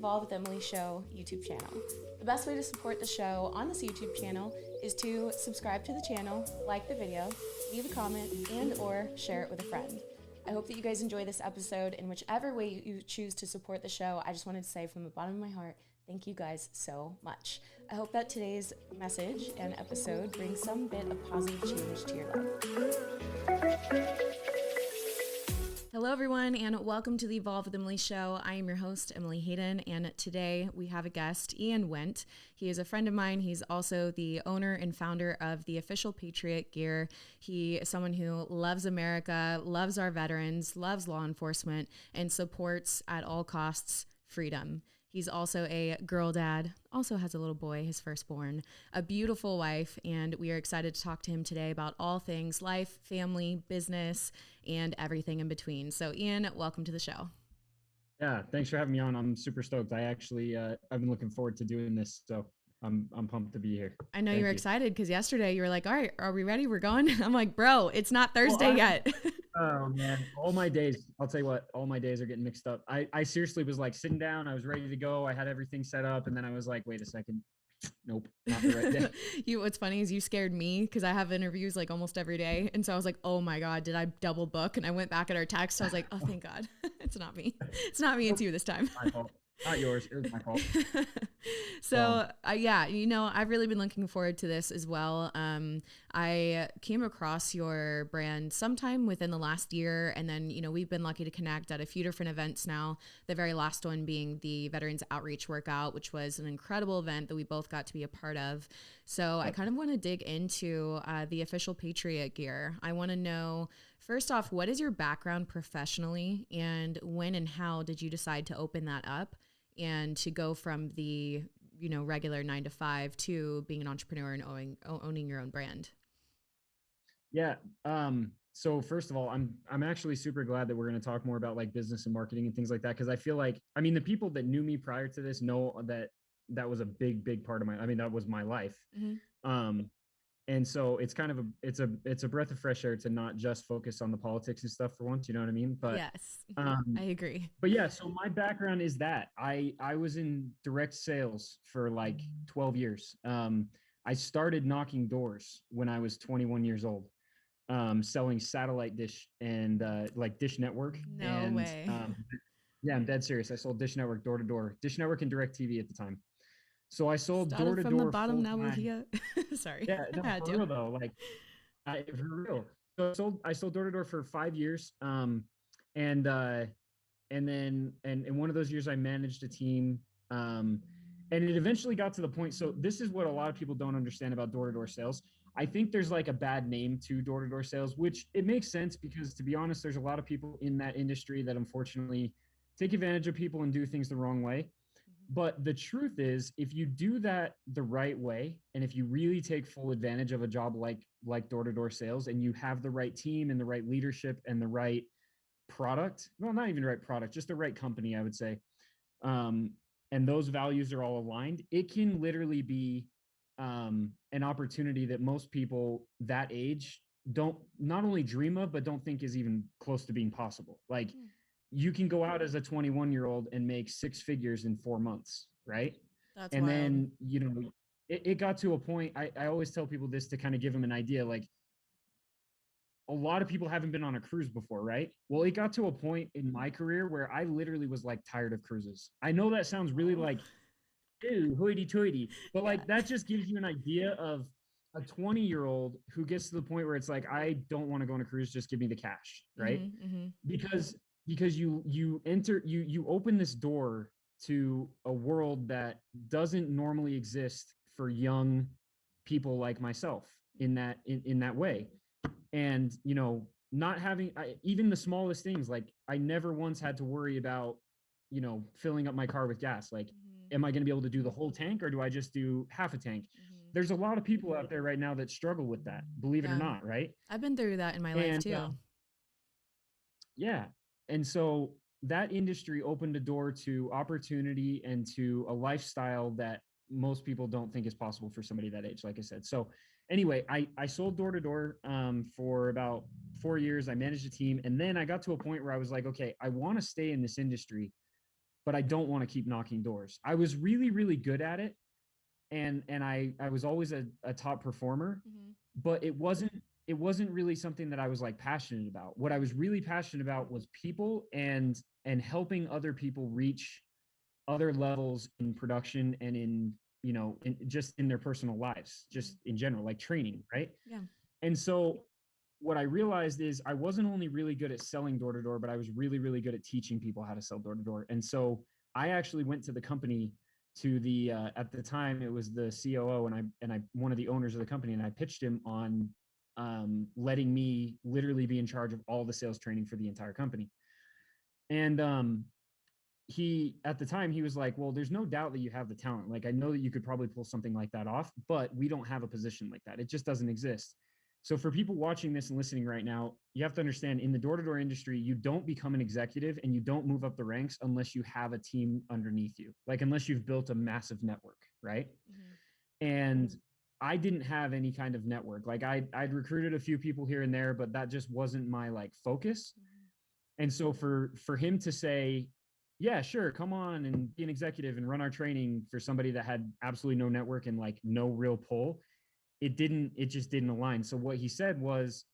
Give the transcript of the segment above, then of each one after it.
Evolve with Emily Show YouTube channel. The best way to support the show on this YouTube channel is to subscribe to the channel, like the video, leave a comment, and or share it with a friend. I hope that you guys enjoy this episode in whichever way you choose to support the show. I just wanted to say from the bottom of my heart, thank you guys so much. I hope that today's message and episode brings some bit of positive change to your life. Hello, everyone, and welcome to the Evolve with Emily Show. I am your host, Emily Hayden, and today we have a guest, Ian Wendt. He is a friend of mine. He's also the owner and founder of the official Patriot gear. He is someone who loves America, loves our veterans, loves law enforcement, and supports at all costs freedom. He's also a girl dad, also has a little boy, his firstborn, a beautiful wife, and we are excited to talk to him today about all things life, family, business, and everything in between. So Ian, welcome to the show. Yeah, thanks for having me on. I'm super stoked. I've been looking forward to doing this, so I'm pumped to be here. I know you were excited because yesterday you were like, all right, are we ready? We're going? I'm like, bro, it's not Thursday yet. Oh man, all my days, I'll tell you what, all my days are getting mixed up. I seriously was like sitting down, I was ready to go. I had everything set up, and then I was like, wait a second. Nope, not the right day. What's funny is you scared me because I have interviews like almost every day. And so I was like, oh my God, did I double book? And I went back at our text. I was like, oh, thank God. It's not me. It's not me. It's you this time. My fault. Not yours. It was my fault. So I've really been looking forward to this as well. I came across your brand sometime within the last year. And then, we've been lucky to connect at a few different events now. The very last one being the Veterans Outreach Workout, which was an incredible event that we both got to be a part of. So I kind of want to dig into the official Patriot gear. I want to know, first off, what is your background professionally, and when and how did you decide to open that up and to go from the regular 9 to 5 to being an entrepreneur and owning your own brand? Yeah. So first of all, I'm actually super glad that we're going to talk more about like business and marketing and things like that, because I feel like, the people that knew me prior to this know that was a big part of that was my life. Mm-hmm. And so it's kind of it's a breath of fresh air to not just focus on the politics and stuff for once, you know what I mean? But yes, I agree. But yeah, so my background is that I was in direct sales for like 12 years. I started knocking doors when I was 21 years old, selling satellite dish and like Dish Network. No way. Yeah, I'm dead serious. I sold Dish Network door to door, Dish Network and DirecTV at the time. So I sold door to door from the bottom. Now we're here. Sorry. Yeah, no, for real though. Like, for real. So I sold door to door for 5 years. And then one of those years I managed a team. And it eventually got to the point. So this is what a lot of people don't understand about door to door sales. I think there's like a bad name to door to door sales, which it makes sense because, to be honest, there's a lot of people in that industry that unfortunately take advantage of people and do things the wrong way. But the truth is, if you do that the right way, and if you really take full advantage of a job like door-to-door sales, and you have the right team and the right leadership and the right product, well, not even the right product, just the right company, I would say, and those values are all aligned, it can literally be an opportunity that most people that age don't not only dream of, but don't think is even close to being possible. Like, you can go out as a 21-year-old and make 6 figures in 4 months, right? That's and wild. Then, it got to a point, I always tell people this to kind of give them an idea, like, a lot of people haven't been on a cruise before, right? Well, it got to a point in my career where I literally was like tired of cruises. I know that sounds really like, ew, hoity-toity, but like that just gives you an idea of a 20-year-old who gets to the point where it's like, I don't want to go on a cruise, just give me the cash, right? Mm-hmm. Because you open this door to a world that doesn't normally exist for young people like myself in that way. And not having even the smallest things, like I never once had to worry about filling up my car with gas. Like, am I going to be able to do the whole tank, or do I just do half a tank? There's a lot of people out there right now that struggle with that, believe it or not, right? I've been through that in my life too. Yeah. And so that industry opened a door to opportunity and to a lifestyle that most people don't think is possible for somebody that age, like I said. So anyway, I sold door to door for about 4 years. I managed a team. And then I got to a point where I was like, okay, I want to stay in this industry, but I don't want to keep knocking doors. I was really, really good at it. And I was always a top performer, but it wasn't really something that I was like passionate about. What I was really passionate about was people and helping other people reach other levels in production and in, you know, just in their personal lives, just in general, like training, right? Yeah. And so what I realized is I wasn't only really good at selling door to door, but I was really, really good at teaching people how to sell door to door. And so I actually went to the company, to the at the time it was the COO, and I one of the owners of the company, and I pitched him on letting me literally be in charge of all the sales training for the entire company. And he, at the time, he was like, well, there's no doubt that you have the talent. Like, I know that you could probably pull something like that off, but we don't have a position like that. It just doesn't exist. So for people watching this and listening right now, you have to understand, in the door-to-door industry, you don't become an executive and you don't move up the ranks unless you have a team underneath you, like unless you've built a massive network, right? And I didn't have any kind of network. Like I'd recruited a few people here and there, but that just wasn't my like focus. And so for him to say, yeah, sure, come on and be an executive and run our training, for somebody that had absolutely no network and like no real pull, it just didn't align. So what he said was,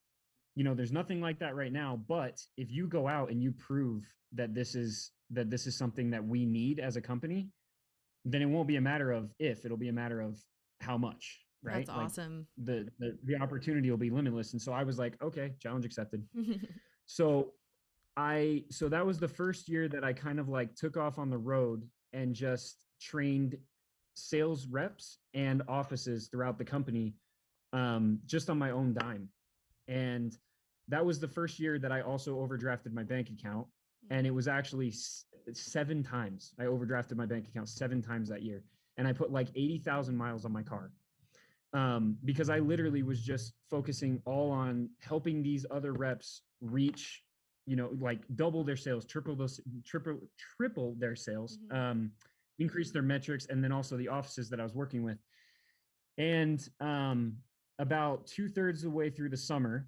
you know, there's nothing like that right now, but if you go out and you prove that this is something that we need as a company, then it won't be a matter of if, it'll be a matter of how much, right? That's awesome. Like the opportunity will be limitless. And so I was like, okay, challenge accepted. So that was the first year that I kind of like took off on the road and just trained sales reps and offices throughout the company, just on my own dime. And that was the first year that I also overdrafted my bank account. And it was actually 7 times. I overdrafted my bank account 7 times that year. And I put like 80,000 miles on my car, because I literally was just focusing all on helping these other reps reach, you know, like double their sales, triple their sales, increase their metrics, and then also the offices that I was working with. And about 2/3 of the way through the summer,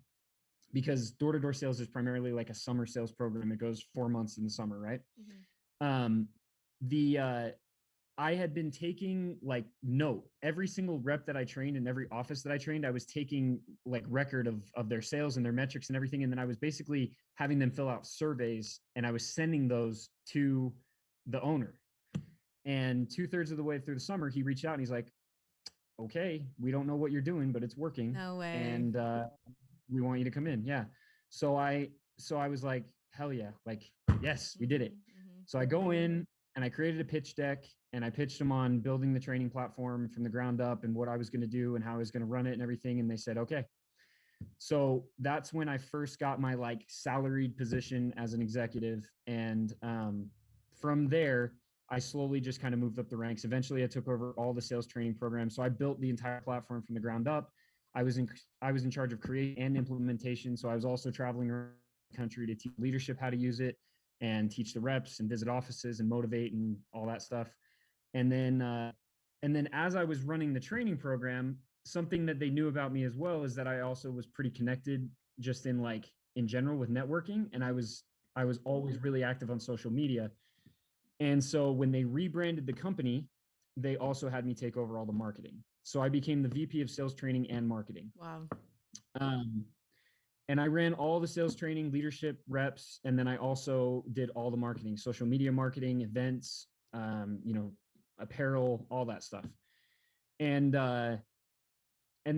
because door-to-door sales is primarily like a summer sales program. It goes 4 months in the summer, right? I had been taking like note, every single rep that I trained and every office that I trained, I was taking like record of their sales and their metrics and everything. And then I was basically having them fill out surveys, and I was sending those to the owner. And 2/3 of the way through the summer, he reached out and he's like, okay, we don't know what you're doing, but it's working. No way. And we want you to come in. Yeah. So I was like, hell yeah. Like, yes, we did it. So I go in and I created a pitch deck, and I pitched them on building the training platform from the ground up and what I was going to do and how I was going to run it and everything. And they said, okay. So that's when I first got my like salaried position as an executive. And from there, I slowly just kind of moved up the ranks. Eventually I took over all the sales training programs. So I built the entire platform from the ground up. I was in charge of creation and implementation. So I was also traveling around the country to teach leadership how to use it and teach the reps and visit offices and motivate and all that stuff. And then as I was running the training program, something that they knew about me as well is that I also was pretty connected just in general with networking. And I was always really active on social media. And so when they rebranded the company, they also had me take over all the marketing. So I became the VP of sales training and marketing. Wow. And I ran all the sales training, leadership, reps, and then I also did all the marketing, social media marketing, events, apparel, all that stuff. And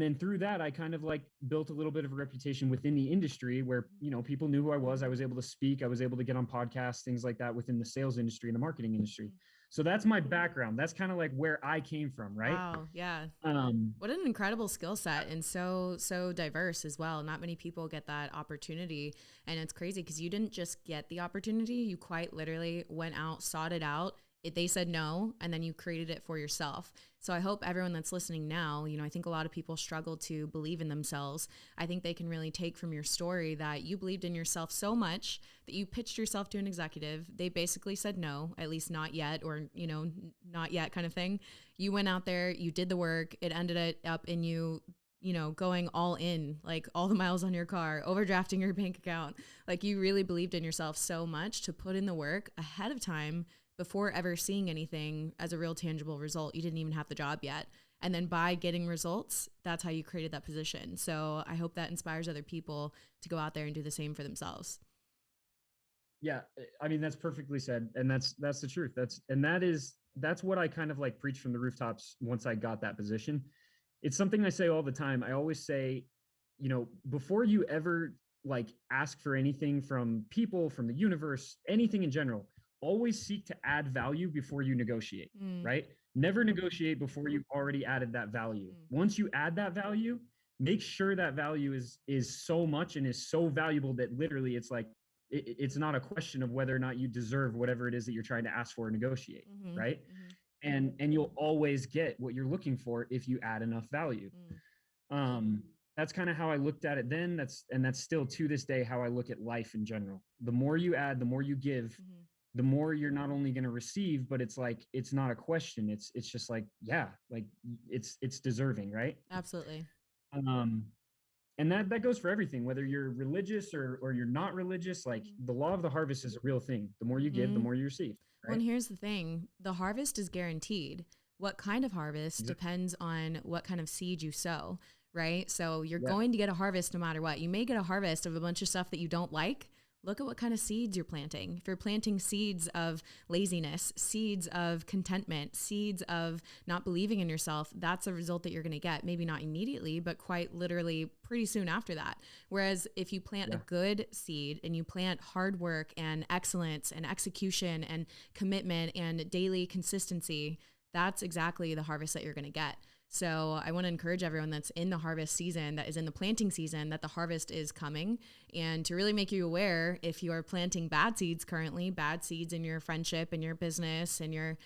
then through that, I kind of like built a little bit of a reputation within the industry where, you know, people knew who I was. I was able to speak. I was able to get on podcasts, things like that within the sales industry and the marketing industry. So that's my background. That's kind of like where I came from, right? Wow. Yeah. What an incredible skill set, and so diverse as well. Not many people get that opportunity, and it's crazy because you didn't just get the opportunity. You quite literally went out, sought it out. They said no, and then you created it for yourself. So I hope everyone that's listening now, you know, I think a lot of people struggle to believe in themselves. I think they can really take from your story that you believed in yourself so much that you pitched yourself to an executive. They basically said no, at least not yet, or, you know, not yet kind of thing. You went out there, you did the work. It ended up in you know, going all in, like all the miles on your car, overdrafting your bank account. Like you really believed in yourself so much to put in the work ahead of time before ever seeing anything as a real tangible result. You didn't even have the job yet. And then by getting results, that's how you created that position. So I hope that inspires other people to go out there and do the same for themselves. Yeah, I mean, that's perfectly said. And that's the truth. That's what I kind of like preach from the rooftops once I got that position. It's something I say all the time. I always say, before you ever like ask for anything from people, from the universe, anything in general, always seek to add value before you negotiate, right? Never negotiate before you've already added that value. Once you add that value, make sure that value is so much and is so valuable that literally it's like, it's not a question of whether or not you deserve whatever it is that you're trying to ask for or negotiate, right? And you'll always get what you're looking for if you add enough value. That's kind of how I looked at it then. That's still to this day how I look at life in general. The more you add, the more you give, the more you're not only going to receive, but it's like, it's not a question. It's just like, yeah, like it's deserving, right? Absolutely. And that goes for everything, whether you're religious or you're not religious. Like the law of the harvest is a real thing. The more you give, the more you receive. Right? Well, and here's the thing. The harvest is guaranteed. What kind of harvest depends on what kind of seed you sow, right? So you're going to get a harvest no matter what. You may get a harvest of a bunch of stuff that you don't like. Look at what kind of seeds you're planting. If you're planting seeds of laziness, seeds of contentment, seeds of not believing in yourself, that's a result that you're going to get. Maybe not immediately, but quite literally pretty soon after that. Whereas if you plant a good seed and you plant hard work and excellence and execution and commitment and daily consistency, that's exactly the harvest that you're going to get. So I want to encourage everyone that's in the harvest season, that is in the planting season, that the harvest is coming, and to really make you aware if you are planting bad seeds currently, bad seeds in your friendship and your business and your,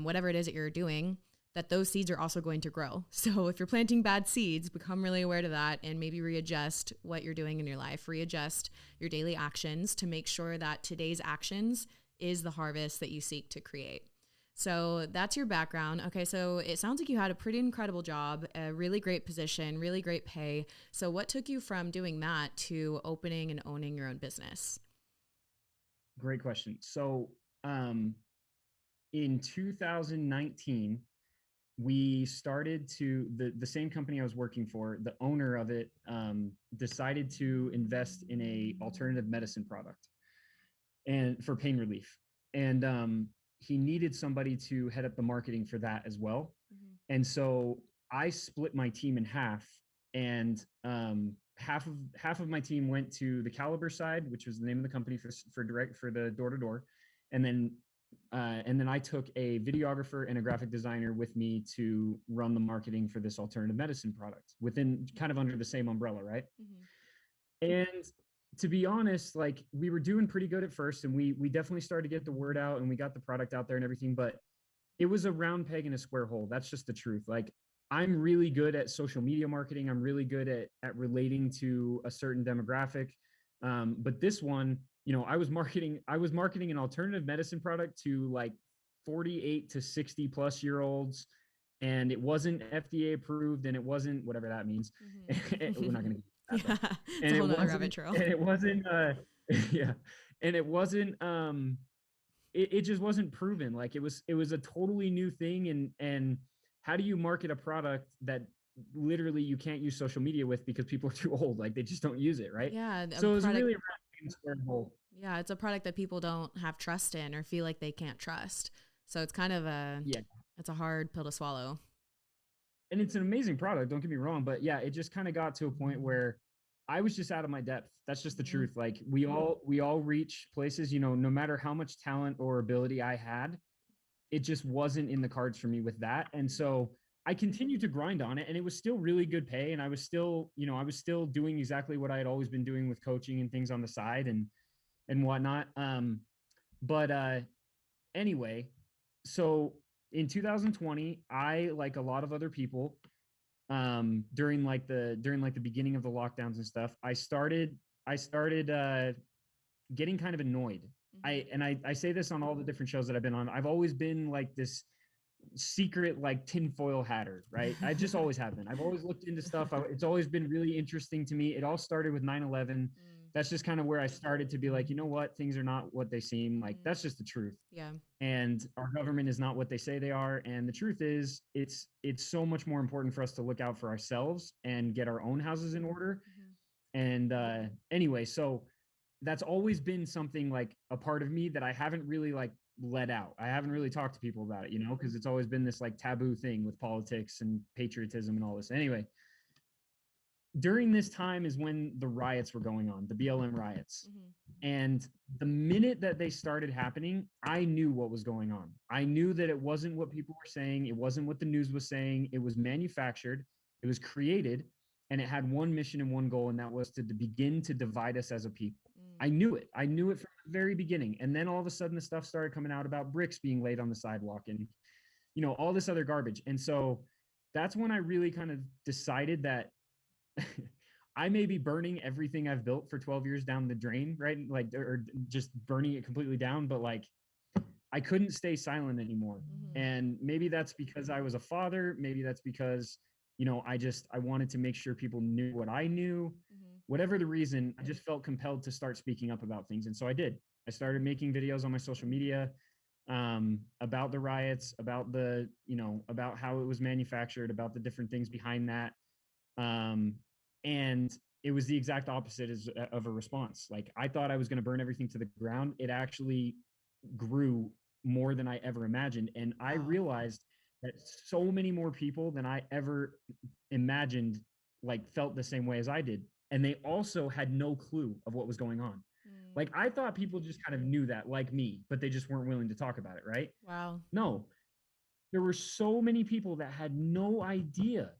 whatever it is that you're doing, that those seeds are also going to grow. So if you're planting bad seeds, become really aware to that and maybe readjust what you're doing in your life, readjust your daily actions to make sure that today's actions is the harvest that you seek to create. So that's your background. Okay, so it sounds like you had a pretty incredible job, a really great position, really great pay. So what took you from doing that to opening and owning your own business? Great question. So in 2019, we started the same company I was working for, the owner of it decided to invest in a alternative medicine product and for pain relief. And he needed somebody to head up the marketing for that as well. And so I split my team in half, and half of my team went to the Caliber side, which was the name of the company for the door-to-door. And then I took a videographer and a graphic designer with me to run the marketing for this alternative medicine product within kind of under the same umbrella, right? And to be honest, like we were doing pretty good at first, and we definitely started to get the word out and we got the product out there and everything, but it was a round peg in a square hole. That's just the truth. Like I'm really good at social media marketing. I'm really good at relating to a certain demographic. But this one, I was marketing an alternative medicine product to like 48 to 60 plus year olds. And it wasn't FDA approved, and it wasn't whatever that means. We're not going to and it wasn't it just wasn't proven. Like it was a totally new thing. And how do you market a product that literally you can't use social media with because people are too old? Like they just don't use it, right? Yeah. So it was really a square hole. Yeah, it's a product that people don't have trust in or feel like they can't trust. So it's kind of it's a hard pill to swallow. And it's an amazing product, don't get me wrong, but yeah, it just kind of got to a point where I was just out of my depth. That's just the truth. Like we all reach places, no matter how much talent or ability I had, it just wasn't in the cards for me with that. And so I continued to grind on it, and it was still really good pay. And I was still doing exactly what I had always been doing with coaching and things on the side and whatnot. Anyway, so in 2020, I, like a lot of other people, during the beginning of the lockdowns and stuff, I started getting kind of annoyed. I say this on all the different shows that I've been on. I've always been like this secret, like tinfoil hatter, right? I just always have been. I've always looked into stuff. It's always been really interesting to me. It all started with 9/11. that's just kind of where I started to be like, you know what, things are not what they seem. Like, that's just the truth. Yeah. And our government is not what they say they are. And the truth is, it's so much more important for us to look out for ourselves and get our own houses in order. And anyway, so that's always been something like a part of me that I haven't really like let out. I haven't really talked to people about it, you know, because it's always been this like taboo thing with politics and patriotism and all this. Anyway, during this time is when the riots were going on, the BLM riots. And the minute that they started happening, I knew what was going on. I knew that it wasn't what people were saying. It wasn't what the news was saying. It was manufactured, it was created, and it had one mission and one goal, and that was to begin to divide us as a people. I knew it. I knew it from the very beginning. And then all of a sudden the stuff started coming out about bricks being laid on the sidewalk and, you know, all this other garbage. And so that's when I really kind of decided that I may be burning everything I've built for 12 years down the drain, right? Like, or just burning it completely down. But like, I couldn't stay silent anymore. And maybe that's because I was a father. Maybe that's because, you know, I wanted to make sure people knew what I knew. Whatever the reason, I just felt compelled to start speaking up about things. And so I did. I started making videos on my social media about the riots, about the, you know, about how it was manufactured, about the different things behind that. And it was the exact opposite of a response. Like, I thought I was going to burn everything to the ground. It actually grew more than I ever imagined. And I realized that so many more people than I ever imagined, like, felt the same way as I did. And they also had no clue of what was going on. Like, I thought people just kind of knew that, like me, but they just weren't willing to talk about it, right? Wow. No, there were so many people that had no idea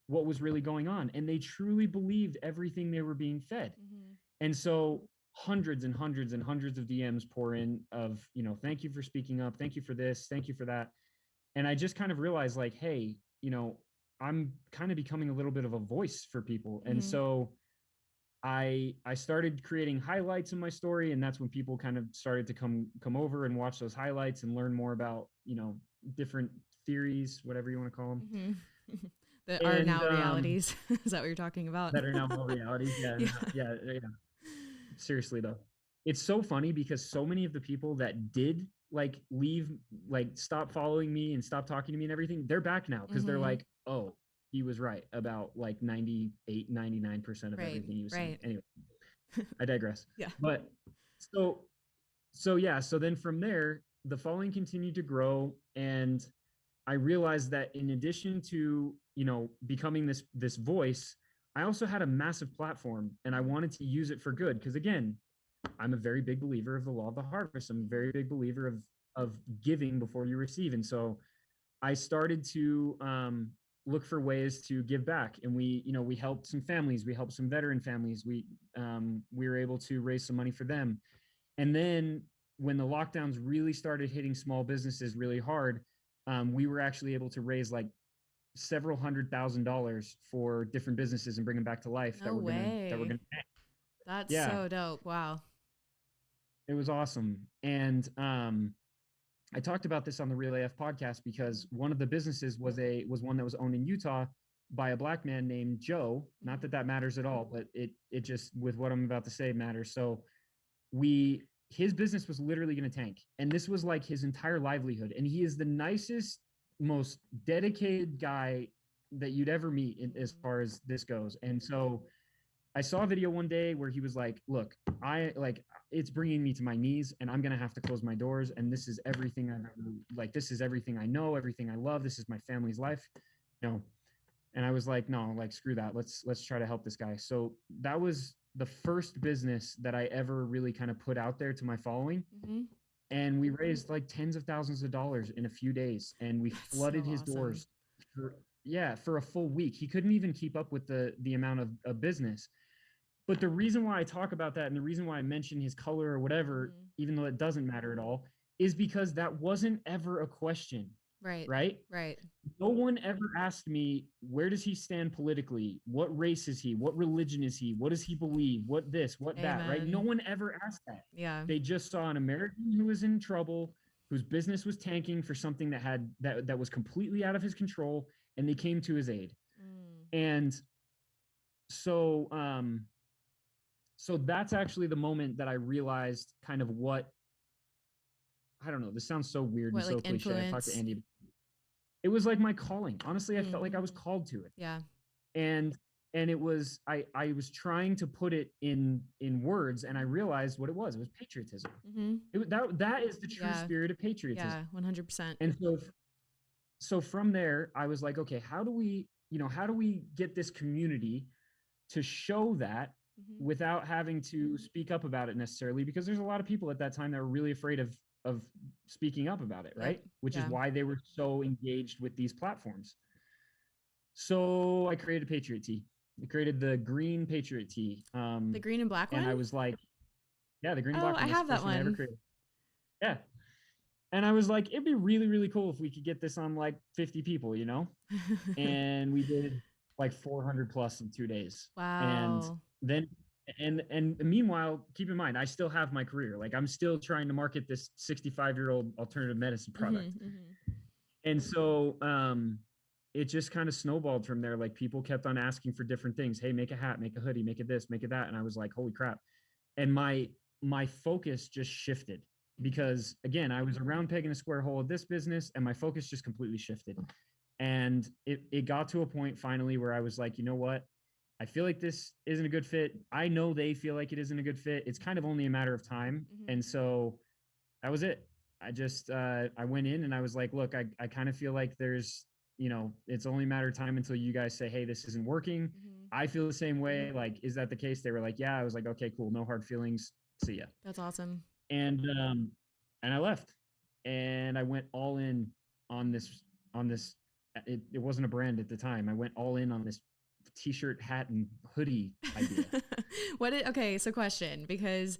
what was really going on, and they truly believed everything they were being fed. And so hundreds and hundreds and hundreds of DMs pour in of, you know, thank you for speaking up, thank you for this, thank you for that. And I just kind of realized, like, hey, you know, I'm kind of becoming a little bit of a voice for people. And so I started creating highlights in my story, and that's when people kind of started to come over and watch those highlights and learn more about, you know, different theories, whatever you want to call them. That are now realities. Is that what you're talking about? That are now more realities. Yeah, yeah. Seriously though, it's so funny because so many of the people that did like leave, like stop following me and stop talking to me and everything, they're back now because they're like, oh, he was right about like 98, 99% of everything he was saying. Anyway, I digress. But so yeah, so then from there, the following continued to grow, and I realized that in addition to, you know, becoming this voice, I also had a massive platform, and I wanted to use it for good. Because again, I'm a very big believer of the law of the harvest. I'm a very big believer of giving before you receive. And so I started to look for ways to give back. And we helped some families. We helped some veteran families. We were able to raise some money for them. And then when the lockdowns really started hitting small businesses really hard, we were actually able to raise like several $100,000 for different businesses and bring them back to life. No way. That we're gonna. That's so dope. Wow. It was awesome. And I talked about this on the Real AF podcast because one of the businesses was one that was owned in Utah by a Black man named Joe. Not that that matters at all, but it just, with what I'm about to say, matters. So his business was literally going to tank, and this was like his entire livelihood. And he is the nicest, most dedicated guy that you'd ever meet as far as this goes. And so I saw a video one day where he was like, look, it's bringing me to my knees, and I'm going to have to close my doors. And this is everything I've ever, like, this is everything I know, everything I love. This is my family's life. No. And I was like, no, like, screw that. Let's try to help this guy. So that was the first business that I ever really kind of put out there to my following. And we raised like tens of thousands of dollars in a few days, and we flooded his doors for a full week. He couldn't even keep up with the amount of business. But the reason why I talk about that, and the reason why I mention his color or whatever, even though it doesn't matter at all, is because that wasn't ever a question. Right. No one ever asked me, where does he stand politically? What race is he? What religion is he? What does he believe? What this, what that, right? No one ever asked that. Yeah. They just saw an American who was in trouble, whose business was tanking for something that was completely out of his control, and they came to his aid. And so so that's actually the moment that I realized kind of what, I don't know, this sounds so weird and What, so like, cliche. I talked to influence? Andy. It was like my calling. Honestly, I felt like I was called to it. Yeah. And it was, I was trying to put it in words, and I realized what it was. It was patriotism. Mm-hmm. That is the true Yeah. spirit of patriotism. Yeah. 100%. And so from there, I was like, okay, how do we get this community to show that Mm-hmm. without having to speak up about it necessarily? Because there's a lot of people at that time that were really afraid of speaking up about it, Yep. right? Which is Yeah. why they were so engaged with these platforms. So I created a Patriot tee. I created the green Patriot tee. The green and black And one? I was like, yeah, the green and Oh, black I one. That's have the that first one I ever one. created. Yeah. And I was like, it'd be really, really cool if we could get this on like 50 people, you know? And we did like 400 plus in 2 days. And Wow. then, and meanwhile, keep in mind, I still have my career. Like I'm still trying to market this 65-year-old alternative medicine product. Mm-hmm. Mm-hmm. And so, it just kind of snowballed from there. Like people kept on asking for different things. Hey, make a hat, make a hoodie, make it this, make it that. And I was like, holy crap. And my focus just shifted because again, I was a round peg in a square hole of this business, and my focus just completely shifted. And it got to a point finally where I was like, you know what? I feel like this isn't a good fit. I know they feel like it isn't a good fit. It's kind of only a matter of time. Mm-hmm. And so that was it. I just I went in and I was like, look, I kind of feel like there's, it's only a matter of time until you guys say, hey, this isn't working. Mm-hmm. I feel the same way. Like, is that the case? They were like, yeah. I was like, okay, cool. No hard feelings. See ya. That's awesome. And I left, and I went all in on this. It wasn't a brand at the time. I went all in on this t-shirt, hat, and hoodie idea. Okay, so question, because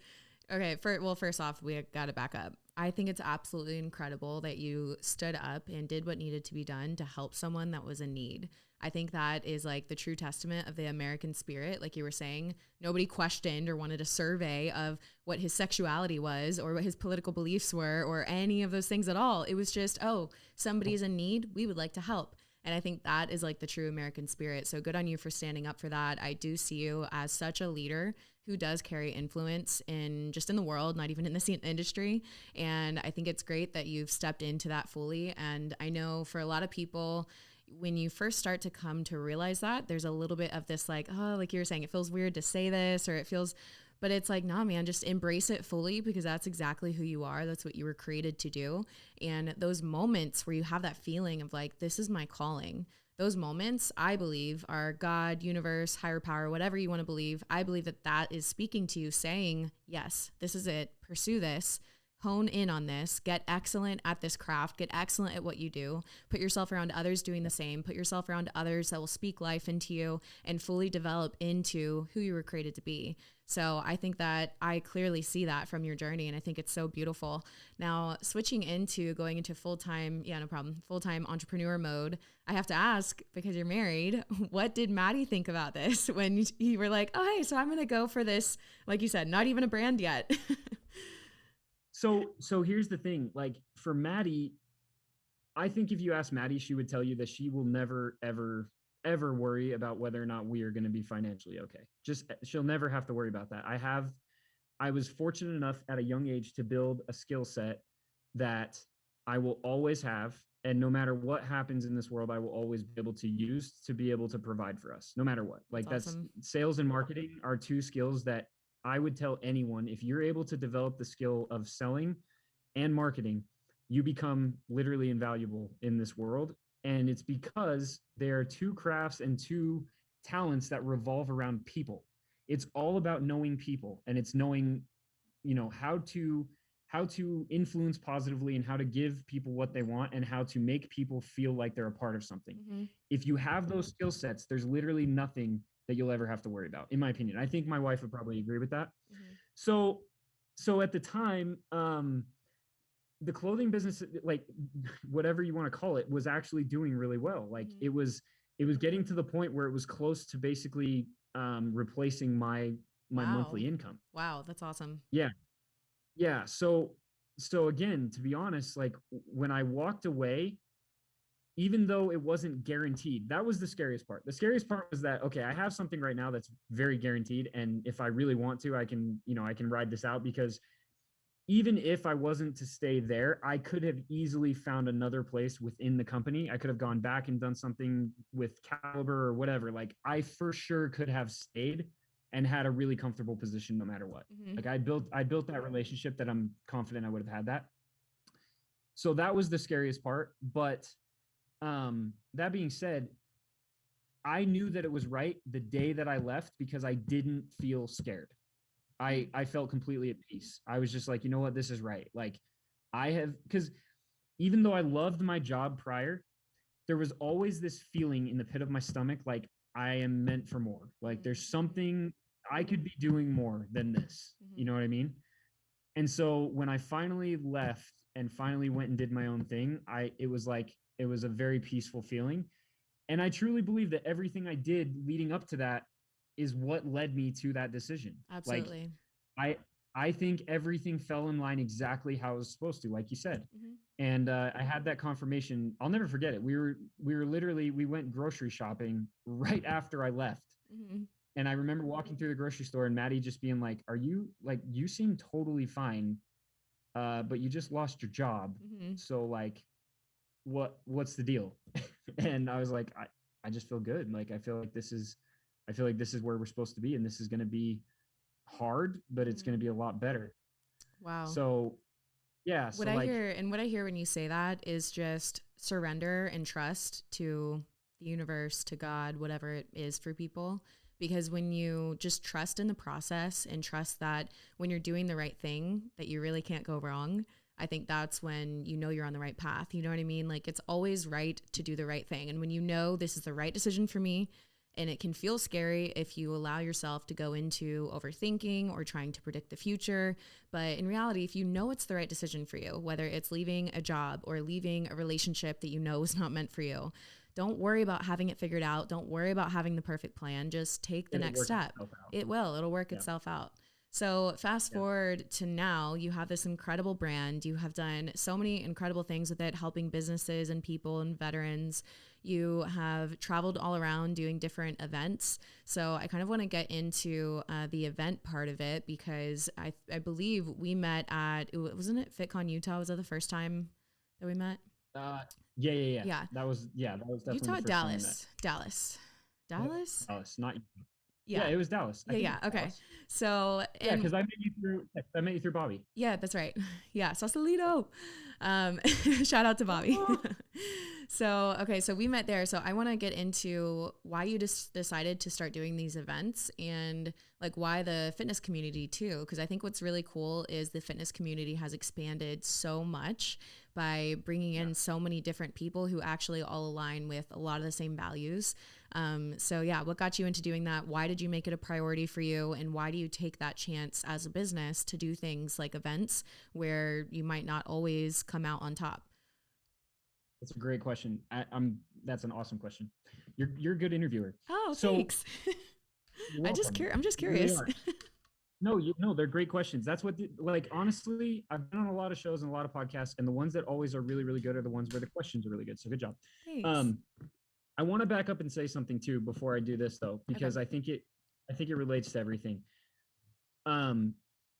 first off, we got to back up. I think it's absolutely incredible that you stood up and did what needed to be done to help someone that was in need. I think that is like the true testament of the American spirit. Like you were saying, nobody questioned or wanted a survey of what his sexuality was or what his political beliefs were or any of those things at all. It was just, oh, somebody's in need, we would like to help. And I think that is like the true American spirit. So good on you for standing up for that. I do see you as such a leader who does carry influence in the world, not even in the industry. And I think it's great that you've stepped into that fully. And I know for a lot of people, when you first start to come to realize that, there's a little bit of this like, oh, like you were saying, it feels weird to say this, or it feels, but it's like, nah, man, just embrace it fully, because that's exactly who you are. That's what you were created to do. And those moments where you have that feeling of like, this is my calling, those moments, I believe, are God, universe, higher power, whatever you want to believe. I believe that that is speaking to you, saying, yes, this is it. Pursue this. Hone in on this, get excellent at this craft, get excellent at what you do, put yourself around others doing the same, put yourself around others that will speak life into you and fully develop into who you were created to be. So I think that I clearly see that from your journey, and I think it's so beautiful. Now, switching into going into full-time entrepreneur mode, I have to ask, because you're married, what did Maddie think about this when you were like, oh, hey, so I'm going to go for this, like you said, not even a brand yet? So here's the thing, like for Maddie, I think if you ask Maddie, she would tell you that she will never, ever, ever worry about whether or not we are going to be financially okay. She'll never have to worry about that. I was fortunate enough at a young age to build a skill set that I will always have. And no matter what happens in this world, I will always be able to use to be able to provide for us, no matter what. Like that's awesome. Sales and marketing are two skills that I would tell anyone, if you're able to develop the skill of selling and marketing, you become literally invaluable in this world. And it's because there are two crafts and two talents that revolve around people. It's all about knowing people, and it's knowing, how to influence positively and how to give people what they want and how to make people feel like they're a part of something. Mm-hmm. If you have those skill sets, there's literally nothing that you'll ever have to worry about, in my opinion. I think my wife would probably agree with that. Mm-hmm. So at the time, the clothing business, like whatever you want to call it, was actually doing really well. Like Mm-hmm. it was getting to the point where it was close to basically replacing my Wow. monthly income. Wow, that's awesome. Yeah. So again, to be honest, like when I walked away, even though it wasn't guaranteed, that was the scariest part. The scariest part was that, okay, I have something right now that's very guaranteed. And if I really want to, I can, I can ride this out, because even if I wasn't to stay there, I could have easily found another place within the company. I could have gone back and done something with Caliber or whatever. Like, I for sure could have stayed and had a really comfortable position no matter what. Mm-hmm. Like, I built that relationship that I'm confident I would have had that. So that was the scariest part. But that being said, I knew that it was right the day that I left, because I didn't feel scared. I felt completely at peace. I was just like, you know what, this is right. Like, because even though I loved my job prior, there was always this feeling in the pit of my stomach, like I am meant for more. Like, there's something I could be doing more than this. Mm-hmm. You know what I mean? And so when I finally left and finally went and did my own thing, it was a very peaceful feeling. And I truly believe that everything I did leading up to that is what led me to that decision. Absolutely. Like, I think everything fell in line exactly how it was supposed to, like you said. Mm-hmm. And I had that confirmation. I'll never forget it. We were literally, we went grocery shopping right after I left. Mm-hmm. And I remember walking through the grocery store and Maddie just being like, you seem totally fine, but you just lost your job. Mm-hmm. So like, what's the deal? And I was like, I just feel good. Like, I feel like this is where we're supposed to be. And this is going to be hard, but it's going to be a lot better. Wow. So yeah. What I hear when you say that is just surrender and trust to the universe, to God, whatever it is for people. Because when you just trust in the process and trust that when you're doing the right thing, that you really can't go wrong, I think that's when you know you're on the right path. You know what I mean? Like, it's always right to do the right thing. And when you know this is the right decision for me, and it can feel scary if you allow yourself to go into overthinking or trying to predict the future. But in reality, if you know it's the right decision for you, whether it's leaving a job or leaving a relationship that you know is not meant for you, don't worry about having it figured out. Don't worry about having the perfect plan. Just take the next step. It'll work itself out. So fast forward to now, you have this incredible brand. You have done so many incredible things with it, helping businesses and people and veterans. You have traveled all around doing different events. So I kind of want to get into the event part of it, because I believe we met wasn't it FitCon Utah? Was that the first time that we met? Yeah. That was definitely Utah, the first Dallas, not yeah, it was Dallas. Yeah. Okay. Dallas. So because I met you through Bobby. Yeah, that's right. Yeah, Sausalito. Shout out to Bobby. So we met there. So I want to get into why you just decided to start doing these events, and like why the fitness community too. Because I think what's really cool is the fitness community has expanded so much by bringing in so many different people who actually all align with a lot of the same values. What got you into doing that? Why did you make it a priority for you? And why do you take that chance as a business to do things like events where you might not always come out on top? That's a great question. That's an awesome question. You're a good interviewer. Oh, thanks. I'm just curious. Really No, they're great questions. That's what, honestly, I've been on a lot of shows and a lot of podcasts, and the ones that always are really, really good are the ones where the questions are really good. So good job. Thanks. I want to back up and say something too before I do this though, because I think it relates to everything.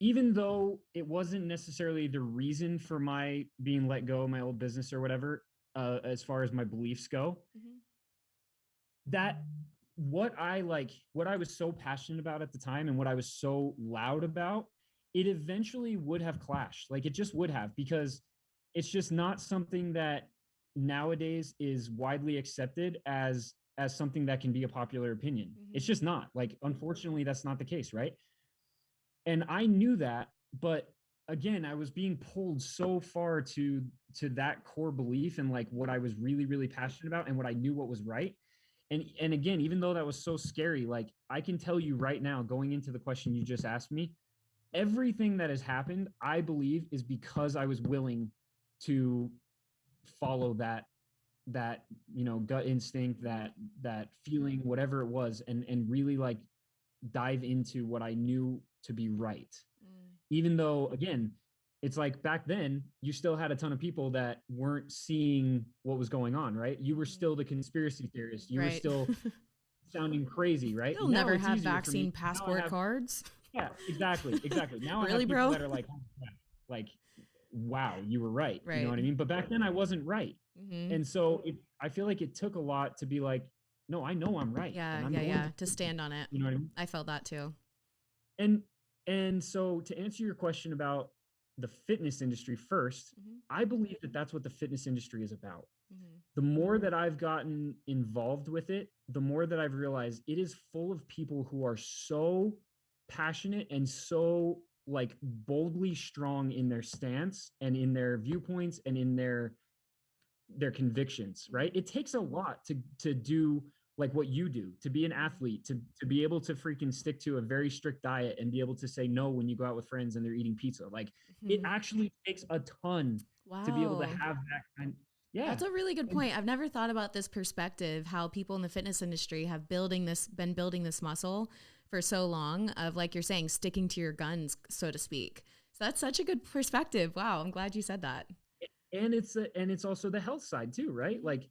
Even though it wasn't necessarily the reason for my being let go of my old business or whatever, as far as my beliefs go, that what I was so passionate about at the time and what I was so loud about, it eventually would have clashed. Like, it just would have, because it's just not something that nowadays is widely accepted as something that can be a popular opinion. It's just not. Like, unfortunately, that's not the case, right? And I knew that, but again, I was being pulled so far to that core belief and like what I was really, really passionate about and what I knew what was right. And again, even though that was so scary, like, I can tell you right now, going into the question you just asked me, everything that has happened, I believe, is because I was willing to follow that gut instinct, that feeling, whatever it was, and really like dive into what I knew to be right. Even though, again, it's like back then you still had a ton of people that weren't seeing what was going on, right? You were still the conspiracy theorist. You were Right. still sounding crazy, right? They'll Now never it's have easier for vaccine me. Now I passport have, cards. yeah, exactly. Now I Really, have people bro? that are like, oh, yeah, like, wow, you were right. You know Right. what I mean? But back then I wasn't right. Mm-hmm. And so I feel like it took a lot to be like, no, I know I'm right. And Yeah, I'm yeah, going yeah. To to, stand on it. you know what I mean? I felt that too. And so to answer your question about the fitness industry first, Mm-hmm. I believe that that's what the fitness industry is about. Mm-hmm. The more that I've gotten involved with it, the more that I've realized it is full of people who are so passionate and so like boldly strong in their stance and in their viewpoints and in their convictions, right? Mm-hmm. It takes a lot to do like what you do, to be an Mm-hmm. athlete, to be able to freaking stick to a very strict diet and be able to say no when you go out with friends and they're eating pizza. Like it Mm-hmm. actually takes a ton to be able to Wow. have that kind. Yeah. That's a really good point. I've never thought about this perspective, how people in the fitness industry have been building this muscle for so long of, like you're saying, sticking to your guns, so to speak. So that's such a good perspective. Wow. I'm glad you said that. And it's also the health side too, right? Mm-hmm. Like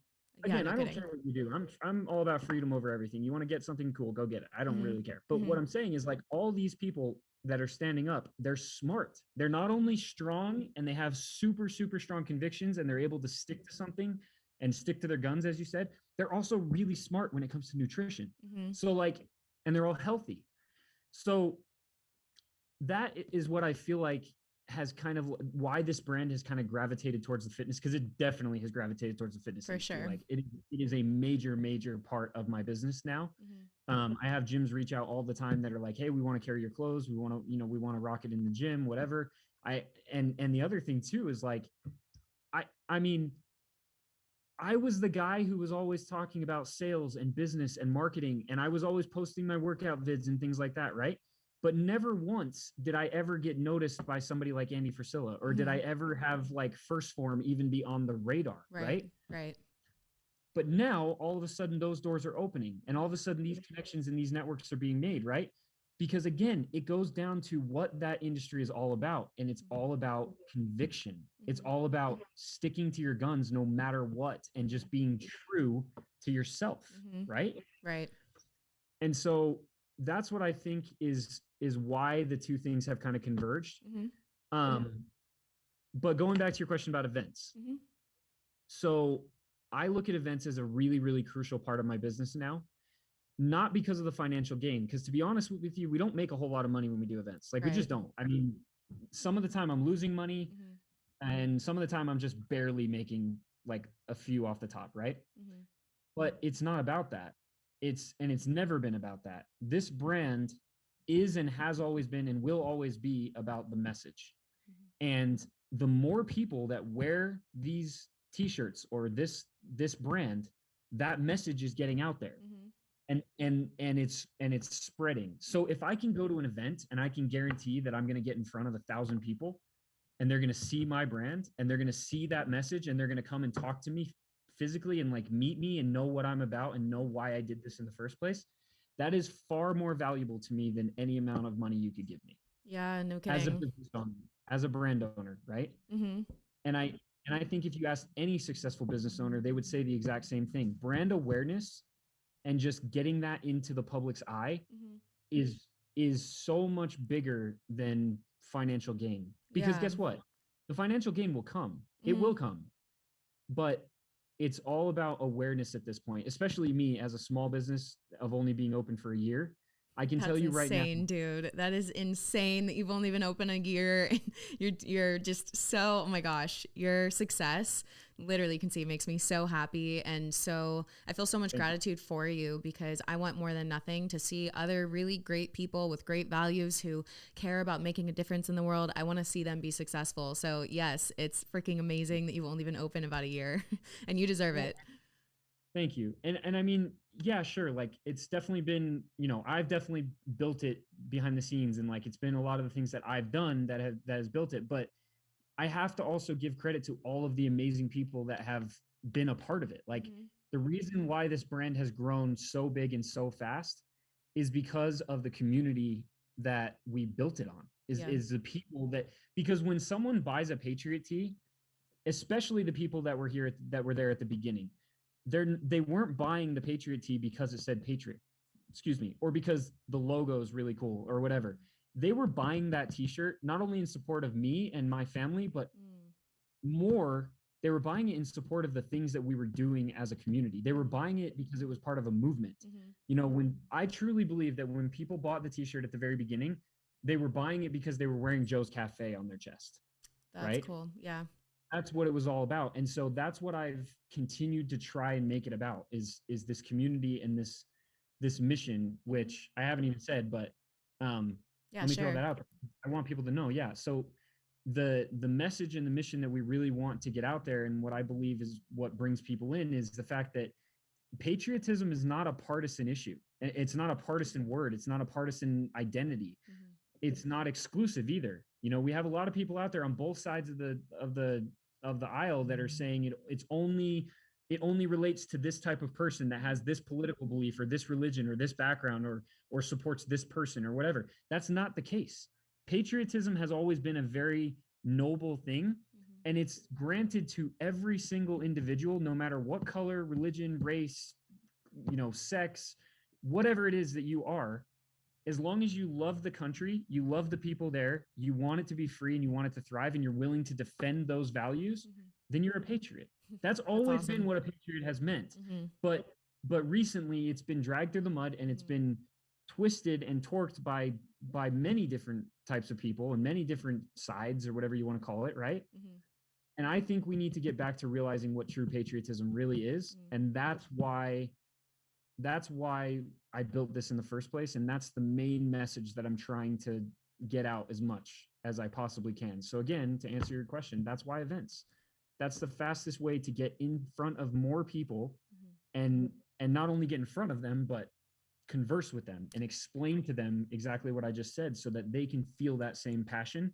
Yeah, again, no I don't kidding. care what you do. I'm all about freedom over everything. You want to get something cool, go get it. I don't Mm-hmm. really care. But Mm-hmm. what I'm saying is like all these people that are standing up, they're smart. They're not only strong and they have super super strong convictions and they're able to stick to something and stick to their guns as you said. They're also really smart when it comes to nutrition. Mm-hmm. So like and they're all healthy. So that is what I feel like has kind of why this brand has kind of gravitated towards the fitness, because it definitely has gravitated towards the fitness For industry. sure. Like it is a major part of my business now. Mm-hmm. I have gyms reach out all the time that are like, hey, we want to carry your clothes, we want to, we want to rock it in the gym, whatever. And the other thing too is like I mean, I was the guy who was always talking about sales and business and marketing, and I was always posting my workout vids and things like that, right? But never once did I ever get noticed by somebody like Andy Frisilla, or did I ever have like First Form even be on the radar, right? Right. But now all of a sudden those doors are opening, and all of a sudden these connections and these networks are being made, right? Because again, it goes down to what that industry is all about, and it's all about conviction. It's all about sticking to your guns no matter what and just being true to yourself, Mm-hmm. right? Right. And so that's what I think is why the two things have kind of converged. Mm-hmm. But going back to your question about events, Mm-hmm. so I look at events as a really really crucial part of my business now, not because of the financial gain, because to be honest with you, we don't make a whole lot of money when we do events. Like we Right. just don't. I mean, some of the time I'm losing money, Mm-hmm. and some of the time I'm just barely making like a few off the top, right? Mm-hmm. But it's not about that. It's never been about that. This brand is and has always been and will always be about the message. And the more people that wear these t-shirts or this brand, that message is getting out there. Mm-hmm. And it's spreading. So if I can go to an event and I can guarantee that I'm going to get in front of 1,000 people, and they're going to see my brand and they're going to see that message, and they're going to come and talk to me physically and like meet me and know what I'm about and know why I did this in the first place, that is far more valuable to me than any amount of money you could give me Yeah, no as a kidding. business owner, as a brand owner, right? Mm-hmm. And I think if you ask any successful business owner, they would say the exact same thing. Brand awareness and just getting that into the public's eye Mm-hmm. is so much bigger than financial gain. Because Yeah. guess what? The financial gain will come. It Mm-hmm. will come. But it's all about awareness at this point, especially me as a small business of only being open for a year. I can tell That's you right now. insane, dude. That is insane that you've only been open a year. And you're just so, oh my gosh, your success literally can see it makes me so happy. And so I feel so much gratitude for you, because I want more than nothing to see other really great people with great values who care about making a difference in the world. I want to see them be successful. So yes, it's freaking amazing that you've only been open about a year and you deserve it. Thank you. And I mean, yeah, sure. Like it's definitely been, I've definitely built it behind the scenes, and like it's been a lot of the things that I've done that has built it. But I have to also give credit to all of the amazing people that have been a part of it. Like the reason why this brand has grown so big and so fast is because of the community that we built it on. is the people that, because when someone buys a Patriot tee, especially the people that were that were there at the beginning, they weren't buying the Patriot tee because it said Patriot, excuse me, or because the logo is really cool or whatever. They were buying that t-shirt not only in support of me and my family, but more, they were buying it in support of the things that we were doing as a community. They were buying it because it was part of a movement. You know, when I truly believe that when people bought the t-shirt at the very beginning, they were buying it because they were wearing Joe's Cafe on their chest. That's right? Cool. Yeah. That's what it was all about. And so that's what I've continued to try and make it about is this community and this mission, which I haven't even said, but let me throw that out. I want people to know. Yeah. So the message and the mission that we really want to get out there, and what I believe is what brings people in, is the fact that patriotism is not a partisan issue. It's not a partisan word. It's not a partisan identity. It's not exclusive either. You know, we have a lot of people out there on both sides of the aisle that are saying it only relates to this type of person that has this political belief or this religion or this background or supports this person or whatever. That's not the case. Patriotism has always been a very noble thing, and it's granted to every single individual, no matter what color, religion, race, you know, sex, whatever it is that you are. As long as you love the country, you love the people there, you want it to be free and you want it to thrive, and you're willing to defend those values, then you're a patriot. That's always been what a patriot has meant. But recently it's been dragged through the mud, and it's been twisted and torqued by many different types of people and many different sides, or whatever you want to call it, right? And I think we need to get back to realizing what true patriotism really is. And that's why I built this in the first place. And that's the main message that I'm trying to get out as much as I possibly can. So again, to answer your question, that's why events. That's the fastest way to get in front of more people and not only get in front of them, but converse with them and explain to them exactly what I just said, so that they can feel that same passion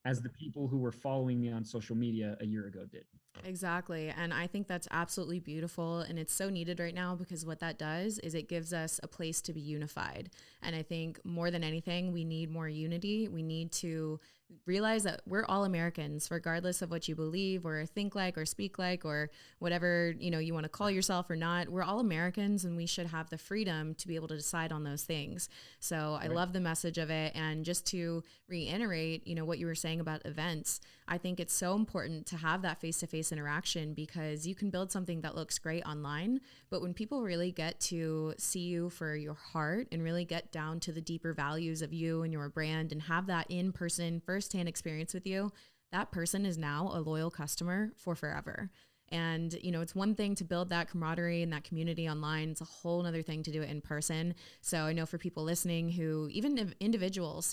as the people who were following me on social media a year ago did. Exactly. And I think that's absolutely beautiful. And it's so needed right now, because what that does is it gives us a place to be unified. And I think more than anything, we need more unity. We need to realize that we're all Americans, regardless of what you believe or think like or speak like or whatever, you know, you want to call yourself or not. We're all Americans, and we should have the freedom to be able to decide on those things. So I love the message of it. And just to reiterate, you know, what you were saying about events, I think it's so important to have that face-to-face interaction, because you can build something that looks great online, but when people really get to see you for your heart and really get down to the deeper values of you and your brand and have that in-person firsthand experience with you, that person is now a loyal customer for forever. And, you know, it's one thing to build that camaraderie and that community online. It's a whole nother thing to do it in person. So I know for people listening who, even individuals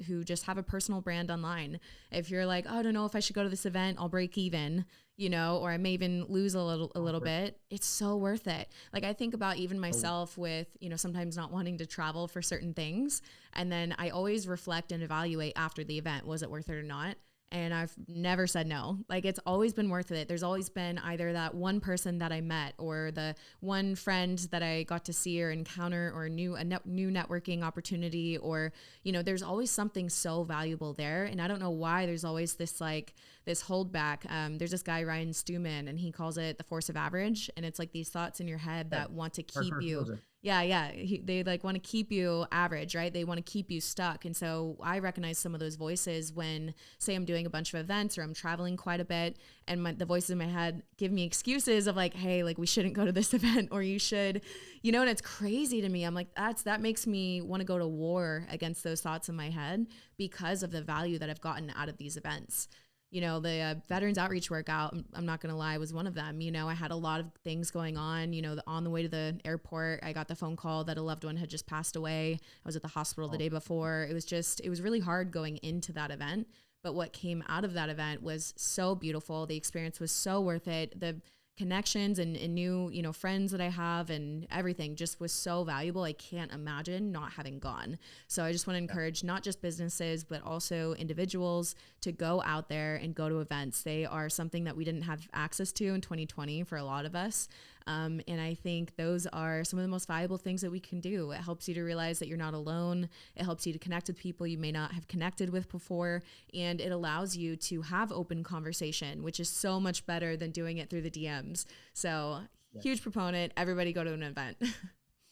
who just have a personal brand online, if you're like, oh, I don't know if I should go to this event, I'll break even, you know, or I may even lose a little bit, it's so worth it. Like I think about even myself with, you know, sometimes not wanting to travel for certain things. And then I always reflect and evaluate after the event, was it worth it or not? And I've never said no. Like it's always been worth it. There's always been either that one person that I met, or the one friend that I got to see or encounter, or a new networking opportunity, or, you know, there's always something so valuable there. And I don't know why there's always this holdback. There's this guy, Ryan Stewman, and he calls it the force of average. And it's like these thoughts in your head that want to keep you. Yeah. They like want to keep you average, right? They want to keep you stuck. And so I recognize some of those voices when, say, I'm doing a bunch of events or I'm traveling quite a bit, and the voices in my head give me excuses of like, hey, like we shouldn't go to this event, or you should, you know, and it's crazy to me. I'm like, that makes me want to go to war against those thoughts in my head, because of the value that I've gotten out of these events. You know, the Veterans Outreach Workout, I'm not going to lie, was one of them. You know, I had a lot of things going on. You know, on the way to the airport, I got the phone call that a loved one had just passed away. I was at the hospital the day before. It was really hard going into that event. But what came out of that event was so beautiful. The experience was so worth it. The connections and new, friends that I have, and everything just was so valuable. I can't imagine not having gone. So I just want to encourage not just businesses, but also individuals to go out there and go to events. They are something that we didn't have access to in 2020 for a lot of us. And I think those are some of the most valuable things that we can do. It helps you to realize that you're not alone. It helps you to connect with people you may not have connected with before. And it allows you to have open conversation, which is so much better than doing it through the DMs. So huge proponent, everybody go to an event.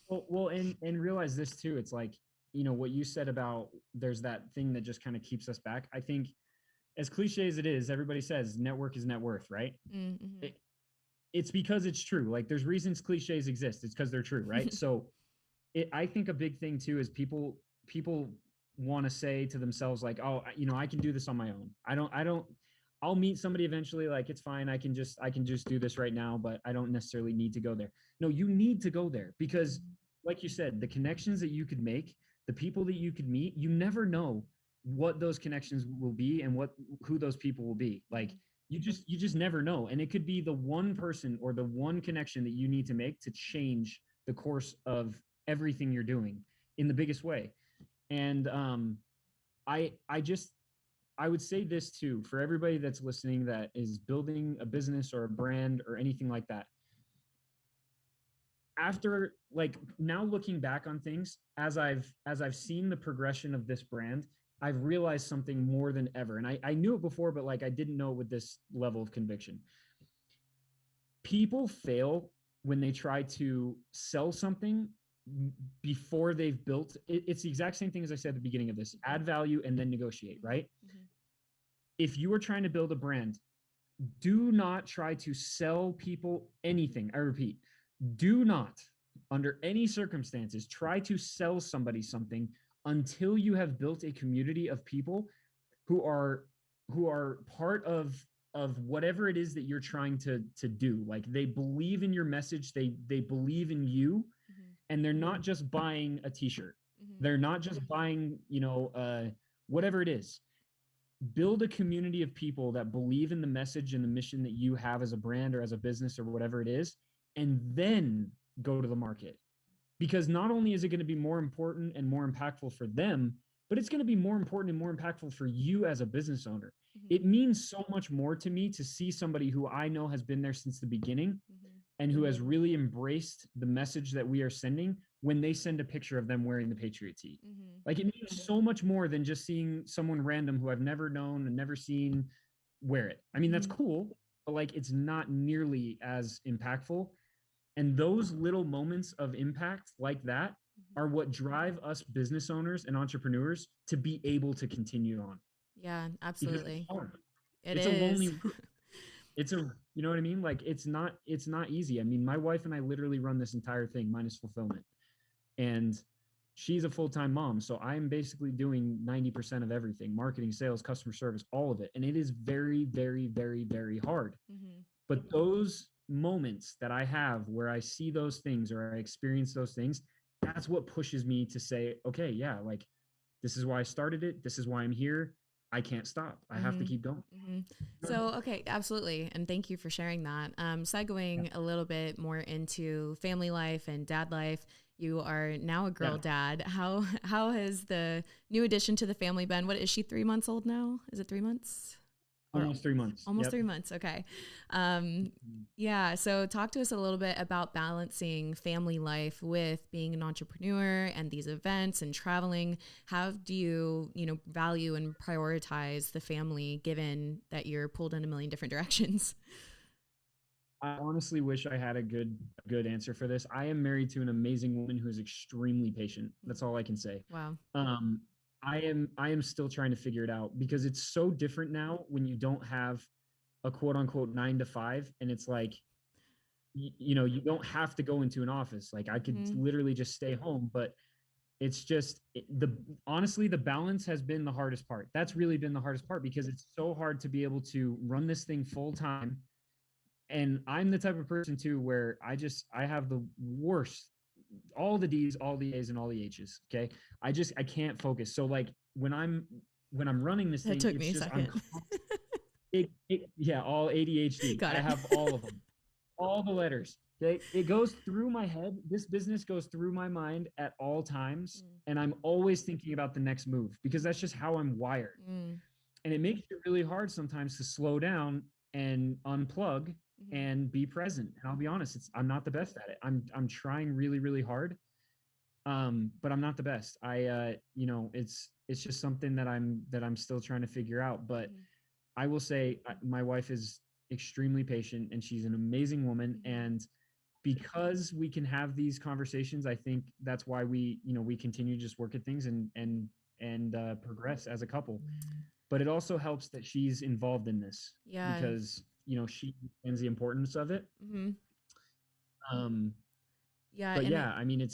Well, and realize this too. It's like, what you said about there's that thing that just kind of keeps us back. I think as cliche as it is, everybody says network is net worth, right? Mm-hmm. It's because it's true. Like there's reasons cliches exist. It's because they're true, right? So I think a big thing too is people want to say to themselves like, oh, I can do this on my own. I'll meet somebody eventually. Like it's fine. I can just do this right now, but I don't necessarily need to go there. No, you need to go there because like you said, the connections that you could make, the people that you could meet, you never know what those connections will be and who those people will be. Like you just never know. And it could be the one person or the one connection that you need to make to change the course of everything you're doing in the biggest way. And I would say this too, for everybody that's listening that is building a business or a brand or anything like that. After like now looking back on things, as I've seen the progression of this brand, I've realized something more than ever. And I knew it before, but like I didn't know it with this level of conviction. People fail when they try to sell something before they've built it. It's the exact same thing as I said at the beginning of this: add value and then negotiate, right? Mm-hmm. If you are trying to build a brand, do not try to sell people anything. I repeat, do not, under any circumstances, try to sell somebody something until you have built a community of people who are part of whatever it is that you're trying to do. Like they believe in your message, they believe in you, mm-hmm. and they're not just buying a t-shirt. Mm-hmm. They're not just buying, whatever it is. Build a community of people that believe in the message and the mission that you have as a brand or as a business or whatever it is, and then go to the market. Because not only is it going to be more important and more impactful for them, but it's going to be more important and more impactful for you as a business owner. Mm-hmm. It means so much more to me to see somebody who I know has been there since the beginning, mm-hmm. and who has really embraced the message that we are sending when they send a picture of them wearing the Patriot tee. Mm-hmm. Like it means so much more than just seeing someone random who I've never known and never seen wear it. I mean, that's cool, but like it's not nearly as impactful. And those little moments of impact like that are what drive us business owners and entrepreneurs to be able to continue on. Yeah, absolutely. It's a lonely, you know what I mean? Like it's not easy. I mean, my wife and I literally run this entire thing minus fulfillment, and she's a full-time mom. So I'm basically doing 90% of everything: marketing, sales, customer service, all of it. And it is very, very, very, very hard. Mm-hmm. But those moments that I have where I see those things or I experience those things, that's what pushes me to say, okay, yeah, like this is why I started it. This is why I'm here. I can't stop. I have to keep going. Mm-hmm. So, okay, absolutely. And thank you for sharing that. Segueing a little bit more into family life and dad life. You are now a girl dad. How has the new addition to the family been? What is she, 3 months old now? Is it 3 months? Almost 3 months. Almost 3 months. Okay. Yeah. So talk to us a little bit about balancing family life with being an entrepreneur and these events and traveling. How do you, value and prioritize the family given that you're pulled in a million different directions? I honestly wish I had a good answer for this. I am married to an amazing woman who is extremely patient. That's all I can say. Wow. I am still trying to figure it out because it's so different now when you don't have a quote unquote 9 to 5. And it's like, you don't have to go into an office. Like I could literally just stay home, but it's just honestly, the balance has been the hardest part. That's really been the hardest part because it's so hard to be able to run this thing full time. And I'm the type of person too, where I have the worst, all the D's, all the A's, and all the H's. Okay. I can't focus. So like when I'm running this thing, it took me a second. Yeah. All ADHD. I have all of them. all the letters. Okay. It goes through my head. This business goes through my mind at all times. Mm. And I'm always thinking about the next move because that's just how I'm wired. Mm. And it makes it really hard sometimes to slow down and unplug Mm-hmm. and be present. And I'll be honest, I'm not the best at it. I'm trying really, really hard. But I'm not the best. It's just something that I'm still trying to figure out. But Mm-hmm. I will say my wife is extremely patient and she's an amazing woman. Mm-hmm. And because we can have these conversations, I think that's why we continue to just work at things and progress as a couple. But it also helps that she's involved in this Yeah. because, she understands the importance of it. Mm-hmm. Um, Yeah. but And yeah, I mean,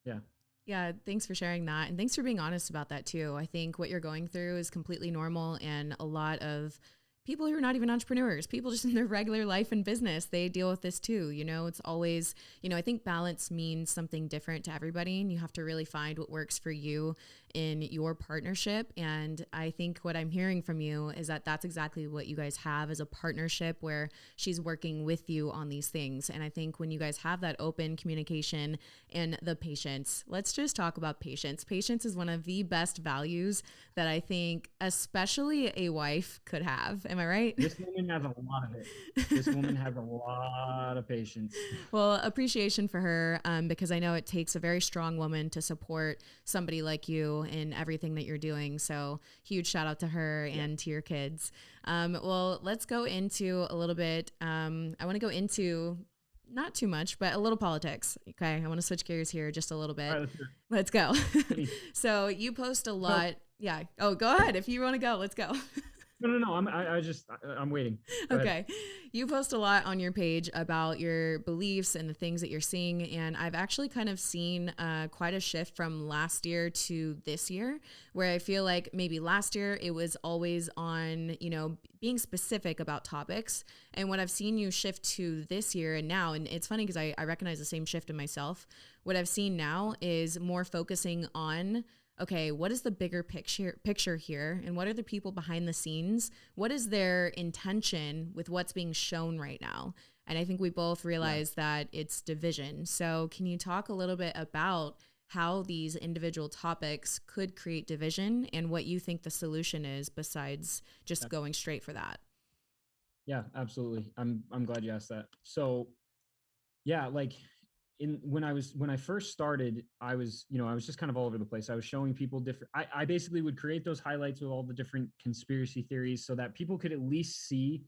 yeah. yeah, thanks for sharing that. And thanks for being honest about that too. I think what you're going through is completely normal. And a lot of people who are not even entrepreneurs, people just in their regular life and business, they deal with this too. It's always, I think balance means something different to everybody. And you have to really find what works for you in your partnership. And I think what I'm hearing from you is that that's exactly what you guys have as a partnership where she's working with you on these things. And I think when you guys have that open communication and the patience, let's just talk about patience. Patience is one of the best values that I think especially a wife could have. Am I right? This woman has a lot of it. This woman has a lot of patience. Well, appreciation for her, because I know it takes a very strong woman to support somebody like you in everything that you're doing. So huge shout out to her and to your kids. Well, let's go into a little bit. I want to go into not too much, but a little politics. Okay. I want to switch gears here just a little bit. All right, let's go. So you post a lot. Yeah. Oh, go ahead. If you want to go, let's go. No. I'm waiting. Go okay. ahead. You post a lot on your page about your beliefs and the things that you're seeing. And I've actually kind of seen quite a shift from last year to this year, where I feel like maybe last year it was always on, being specific about topics. And what I've seen you shift to this year and now, and it's funny because I recognize the same shift in myself. What I've seen now is more focusing on, okay, what is the bigger picture here? And what are the people behind the scenes? What is their intention with what's being shown right now? And I think we both realize that it's division. So can you talk a little bit about how these individual topics could create division and what you think the solution is besides just going straight for that? Yeah, absolutely. I'm glad you asked that. So yeah, like when I first started, I was just kind of all over the place. I was showing people different, I basically would create those highlights with all the different conspiracy theories so that people could at least see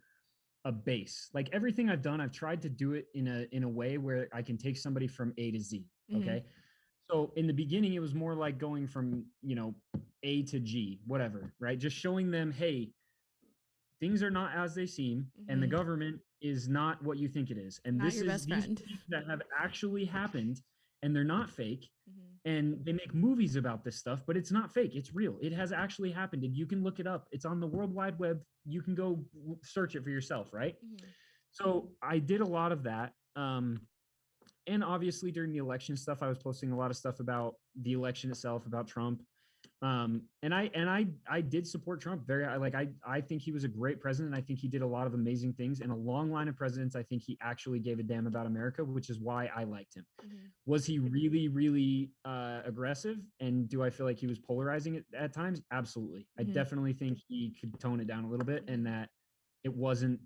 a base. Like everything I've done, I've tried to do it in a way where I can take somebody from A to Z. Okay. So in the beginning, it was more like going from, A to G, whatever, right? Just showing them, hey, things are not as they seem, and the government is not what you think it is. And Not this your is best these friend. things that have actually happened, and they're not fake. Mm-hmm. And they make movies about this stuff, but it's not fake. It's real. It has actually happened, and you can look it up. It's on the World Wide Web. You can go search it for yourself, right? Mm-hmm. So I did a lot of that. And obviously during the election stuff, I was posting a lot of stuff about the election itself, about Trump. And I did support Trump I think he was a great president. I think he did a lot of amazing things. In a long line of presidents, I think he actually gave a damn about America, which is why I liked him. Mm-hmm. Was he really, really aggressive? And do I feel like he was polarizing at times? Absolutely. I definitely think he could tone it down a little bit and that it wasn't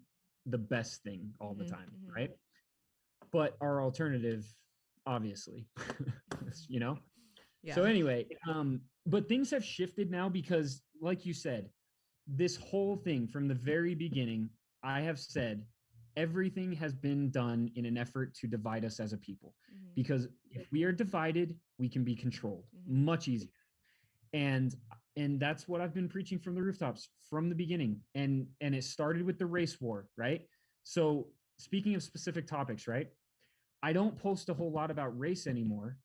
the best thing all the time, right? But our alternative, obviously, Yeah. So anyway, but things have shifted now because, like you said, this whole thing from the very beginning, I have said everything has been done in an effort to divide us as a people. Because if we are divided, we can be controlled much easier. And that's what I've been preaching from the rooftops from the beginning. And it started with the race war, right? So speaking of specific topics, right? I don't post a whole lot about race anymore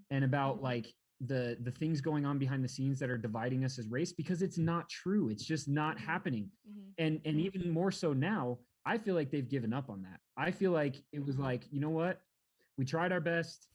and about like the things going on behind the scenes that are dividing us as race, because it's not true. It's just not happening. And even more so now, I feel like they've given up on that. I feel like it was like, you know what? We tried our best.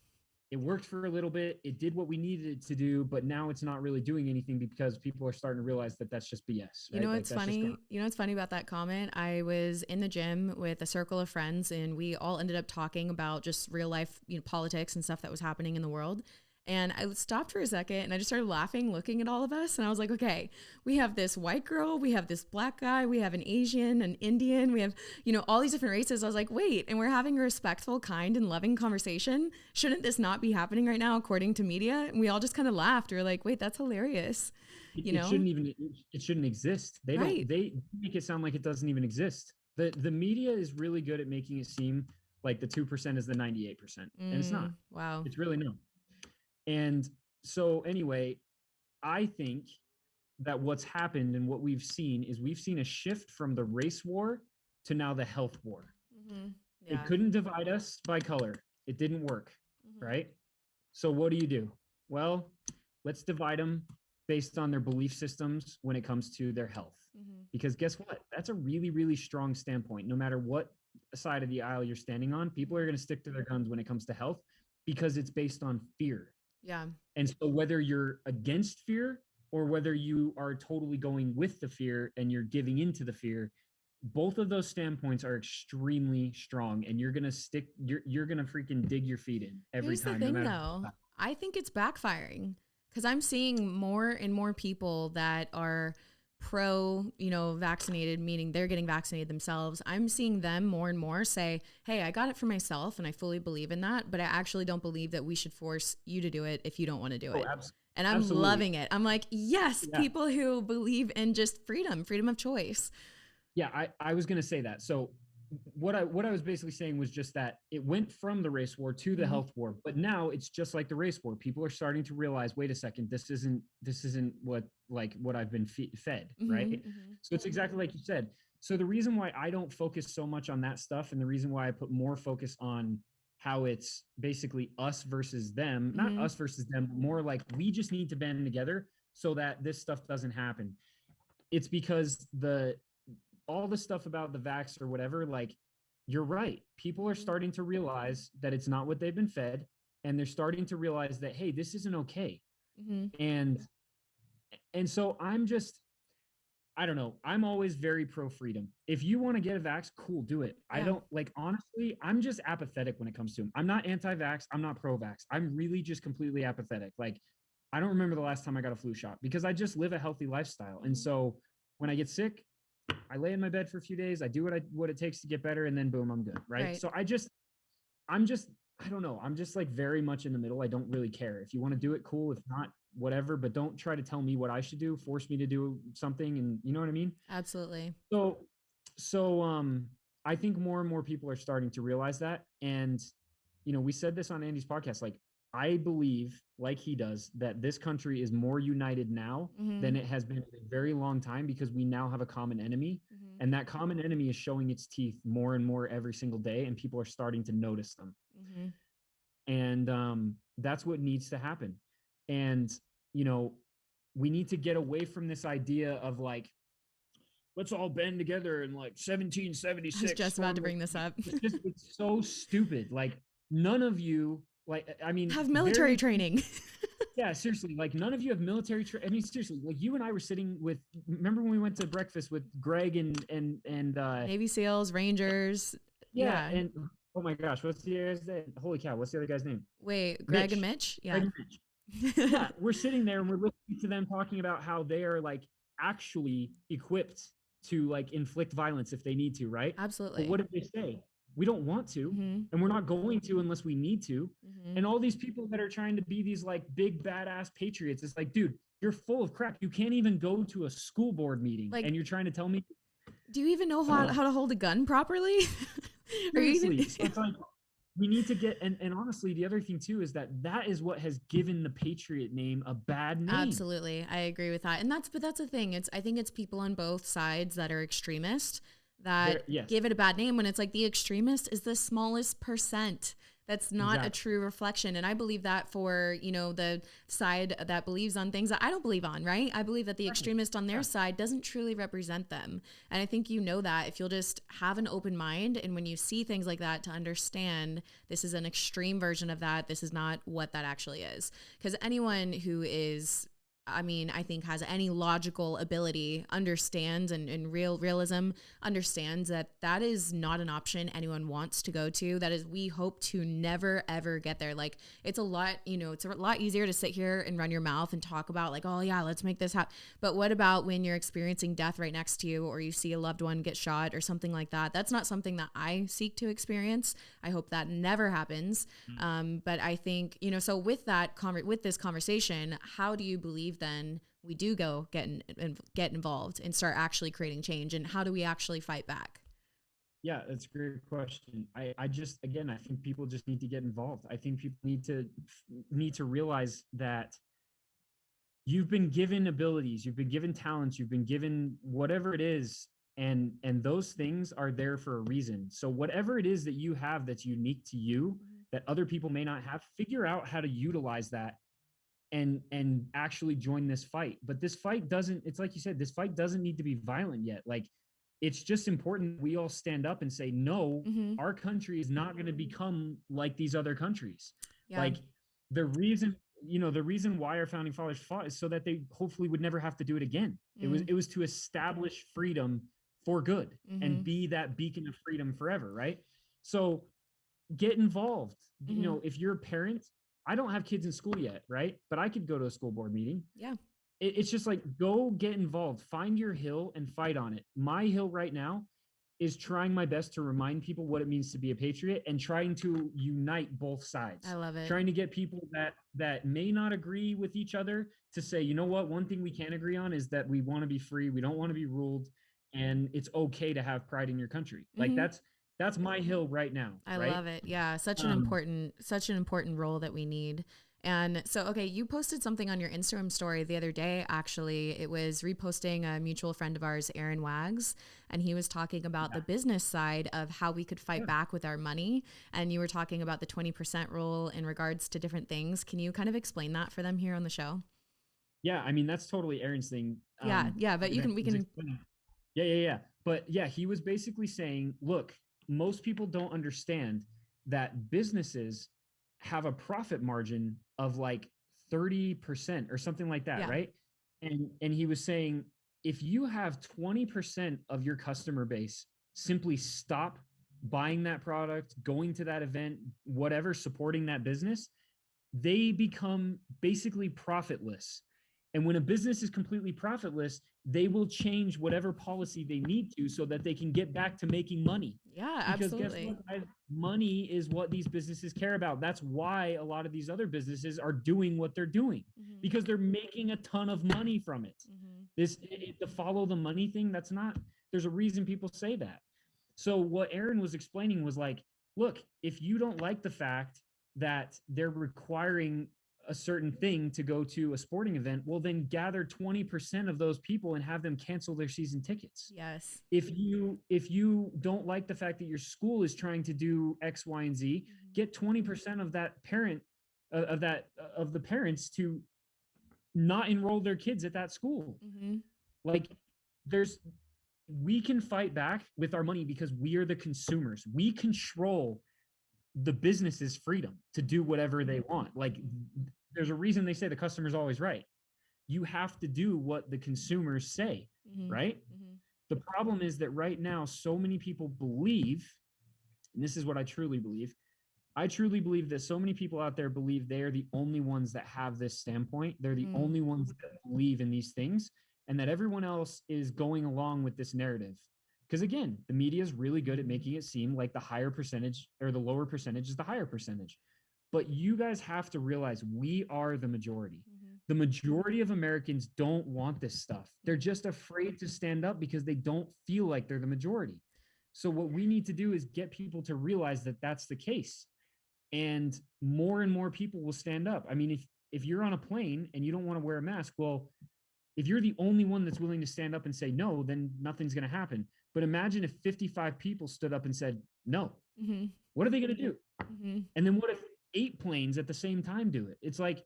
it worked for a little bit. It did what we needed it to do, but now it's not really doing anything because people are starting to realize that that's just BS. Right? You know what's funny? You know what's funny about that comment? I was in the gym with a circle of friends, and we all ended up talking about just real life, politics and stuff that was happening in the world. And I stopped for a second and I just started laughing, looking at all of us. And I was like, okay, we have this white girl, we have this black guy, we have an Asian, an Indian, we have, all these different races. I was like, wait, and we're having a respectful, kind, and loving conversation. Shouldn't this not be happening right now, according to media? And we all just kind of laughed. We were like, wait, that's hilarious. It shouldn't exist. They make it sound like it doesn't even exist. The media is really good at making it seem like the 2% is the 98%. And it's not. Wow. It's really no. And so anyway, I think that what's happened and what we've seen is we've seen a shift from the race war to now the health war. Mm-hmm. Yeah. It couldn't divide us by color. It didn't work, right? So what do? Well, let's divide them based on their belief systems when it comes to their health. Because guess what? That's a really, really strong standpoint. No matter what side of the aisle you're standing on, people are going to stick to their guns when it comes to health because it's based on fear. Yeah. And so whether you're against fear or whether you are totally going with the fear and you're giving into the fear, both of those standpoints are extremely strong, and you're going to freaking dig your feet in every time. Here's the thing though. I think it's backfiring because I'm seeing more and more people that are vaccinated, meaning they're getting vaccinated themselves. I'm seeing them more and more say, hey, I got it for myself and I fully believe in that, but I actually don't believe that we should force you to do it if you don't want to do it. And I'm loving it. I'm like, yes, people who believe in just freedom of choice. Yeah, I was going to say that. So what I was basically saying was just that it went from the race war to the health war, but now it's just like the race war. People are starting to realize, wait a second, this isn't what I've been fed, right? So it's exactly like you said. So the reason why I don't focus so much on that stuff, and the reason why I put more focus on how it's basically us versus them, not us versus them, but more like we just need to band together so that this stuff doesn't happen. It's because all the stuff about the vax or whatever, like, you're right. People are starting to realize that it's not what they've been fed. And they're starting to realize that, hey, this isn't okay. And so I don't know. I'm always very pro freedom. If you want to get a vax, cool, do it. Yeah. I don't honestly, I'm just apathetic when it comes to them. I'm not anti-vax. I'm not pro-vax. I'm really just completely apathetic. Like, I don't remember the last time I got a flu shot because I just live a healthy lifestyle. And so when I get sick, I lay in my bed for a few days. I do what it takes to get better, and then boom, I'm good. Right. So I don't know. I'm just like very much in the middle. I don't really care. If you want to do it, cool. If not, whatever. But don't try to tell me what I should do. Force me to do something, and you know what I mean? Absolutely. So I think more and more people are starting to realize that. And we said this on Andy's podcast. Like, I believe, like he does, that this country is more united now than it has been in a very long time because we now have a common enemy. And that common enemy is showing its teeth more and more every single day, and people are starting to notice them. And that's what needs to happen. And, we need to get away from this idea of like, let's all band together in like 1776. I was just about to bring this up. It's so stupid. Like, none of you, have military training. Yeah, seriously. Like, none of you have military training. I mean, seriously, like, you and I were sitting remember when we went to breakfast with Greg and Navy SEALs, Rangers. Yeah. And oh my gosh, what's the other guy's name? Holy cow, what's the other guy's name? Wait, Greg Mitch. And Mitch? Yeah. Greg and Mitch. Yeah, we're sitting there and we're listening to them talking about how they are like actually equipped to like inflict violence if they need to, right? Absolutely. But what did they say? We don't want to, and we're not going to unless we need to. And all these people that are trying to be these like big badass patriots, it's like, dude, you're full of crap. You can't even go to a school board meeting, and you're trying to tell me. Do you even know how to hold a gun properly? Seriously, so it's like we need to get. And honestly, the other thing too is that is what has given the Patriot name a bad name. Absolutely, I agree with that. And that's the thing. I think it's people on both sides that are extremist that give it a bad name when it's like the extremist is the smallest percent. That's not a true reflection. And I believe that for, the side that believes on things that I don't believe on, right? I believe that the extremist on their side doesn't truly represent them. And I think that if you'll just have an open mind, and when you see things like that, to understand this is an extreme version of that, this is not what that actually is. Because anyone who is, I think has any logical ability understands, and realism understands that is not an option anyone wants to go to. That is, we hope to never, ever get there. Like, it's a lot, it's a lot easier to sit here and run your mouth and talk about like, oh yeah, let's make this happen. But what about when you're experiencing death right next to you, or you see a loved one get shot or something like that? That's not something that I seek to experience. I hope that never happens. But I think, so with that, with this conversation, how do you believe then we do get involved and start actually creating change, and how do we actually fight back? Yeah, that's a great question. I just, again, I think people just need to get involved. I think people need to realize that you've been given abilities, you've been given talents, you've been given whatever it is, and those things are there for a reason. So whatever it is that you have that's unique to you, that other people may not have, figure out how to utilize that and actually join this fight. But this fight doesn't, it's like you said, this fight doesn't need to be violent yet. Like, it's just important we all stand up and say, no, our country is not going to become like these other countries. Like, the reason why our founding fathers fought is so that they hopefully would never have to do it again. It was to establish freedom for good and be that beacon of freedom forever, right? So get involved. If you're a parent, I don't have kids in school yet, right? But I could go to a school board meeting. Yeah. It's just like, go get involved, find your hill and fight on it. My hill right now is trying my best to remind people what it means to be a patriot, and trying to unite both sides. I love it. Trying to get people that may not agree with each other to say, you know what, one thing we can agree on is that we want to be free. We don't want to be ruled, and it's okay to have pride in your country. Like, that's my hill right now. I love it. Yeah. Such an important role that we need. And so, okay, you posted something on your Instagram story the other day. Actually, it was reposting a mutual friend of ours, Aaron Wags, and he was talking about the business side of how we could fight back with our money. And you were talking about the 20% rule in regards to different things. Can you kind of explain that for them here on the show? Yeah. That's totally Aaron's thing. Yeah. But we can. Yeah. But yeah, he was basically saying, look, most people don't understand that businesses have a profit margin of like 30% or something like that, right? And he was saying, if you have 20% of your customer base simply stop buying that product, going to that event, whatever, supporting that business, they become basically profitless. And when a business is completely profitless, they will change whatever policy they need to so that they can get back to making money. Yeah, because absolutely. Guess what? Money is what these businesses care about. That's why a lot of these other businesses are doing what they're doing, because they're making a ton of money from it. The follow the money thing, there's a reason people say that. So what Aaron was explaining was like, look, if you don't like the fact that they're requiring a certain thing to go to a sporting event, well, then gather 20% of those people and have them cancel their season tickets. Yes. If you don't like the fact that your school is trying to do X, Y, and Z, get 20% of that parent of the parents to not enroll their kids at that school. Like, we can fight back with our money because we are the consumers. We control the business's freedom to do whatever they want. Like, there's a reason they say the customer's always right. You have to do what the consumers say, right? The problem is that right now, so many people believe, and this is what I truly believe that so many people out there believe they are the only ones that have this standpoint. They're the only ones that believe in these things, and that everyone else is going along with this narrative. Because again, the media is really good at making it seem like the higher percentage or the lower percentage is the higher percentage. But you guys have to realize we are the majority. The majority of Americans don't want this stuff. They're just afraid to stand up because they don't feel like they're the majority. So what we need to do is get people to realize that that's the case. And more people will stand up. I mean, if you're on a plane and you don't want to wear a mask, well, if you're the only one that's willing to stand up and say no, then nothing's going to happen. But imagine if 55 people stood up and said no. What are they going to do? Mm-hmm. And then what if 8 planes at the same time do it? It's like,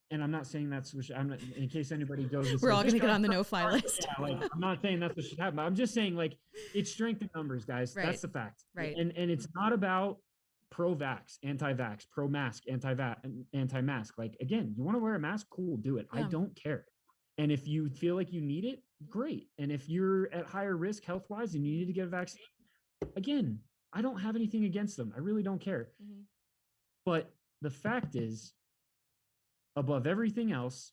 and I'm not saying that's what I'm not, in case anybody goes, We're all going to get on the no-fly list. Yeah, like, I'm not saying that's what should happen. I'm just saying, like, it's strength in numbers, guys. Right. That's the fact. Right. And it's not about pro-vax, anti-vax, pro-mask, anti-mask. Like, again, you want to wear a mask? Cool, do it. Yeah. I don't care. And if you feel like you need it, great. And if you're at higher risk health-wise and you need to get a vaccine, again, I don't have anything against them. I really don't care. Mm-hmm. But the fact is, above everything else,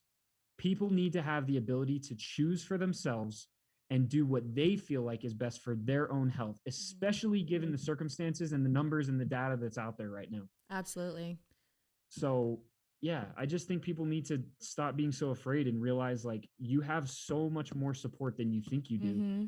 people need to have the ability to choose for themselves and do what they feel like is best for their own health, especially given the circumstances and the numbers and the data that's out there right now. Absolutely. So, yeah, I just think people need to stop being so afraid and realize, like, you have so much more support than you think you do. Mm-hmm.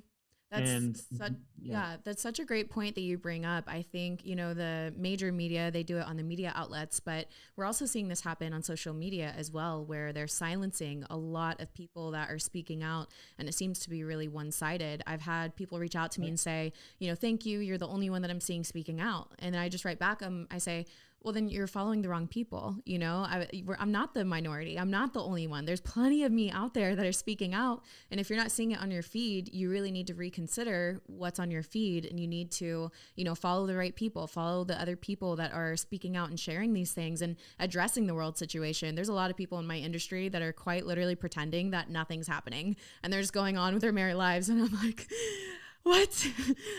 That's such a great point that you bring up. I think, the major media, they do it on the media outlets, but we're also seeing this happen on social media as well, where they're silencing a lot of people that are speaking out, and it seems to be really one-sided. I've had people reach out to me and say, thank you, you're the only one that I'm seeing speaking out. And then I just write back, I say, well, then you're following the wrong people. I'm not the minority. I'm not the only one. There's plenty of me out there that are speaking out. And if you're not seeing it on your feed, you really need to reconsider what's on your feed. And you need to, follow the right people, follow the other people that are speaking out and sharing these things and addressing the world situation. There's a lot of people in my industry that are quite literally pretending that nothing's happening and they're just going on with their merry lives. And I'm like, what?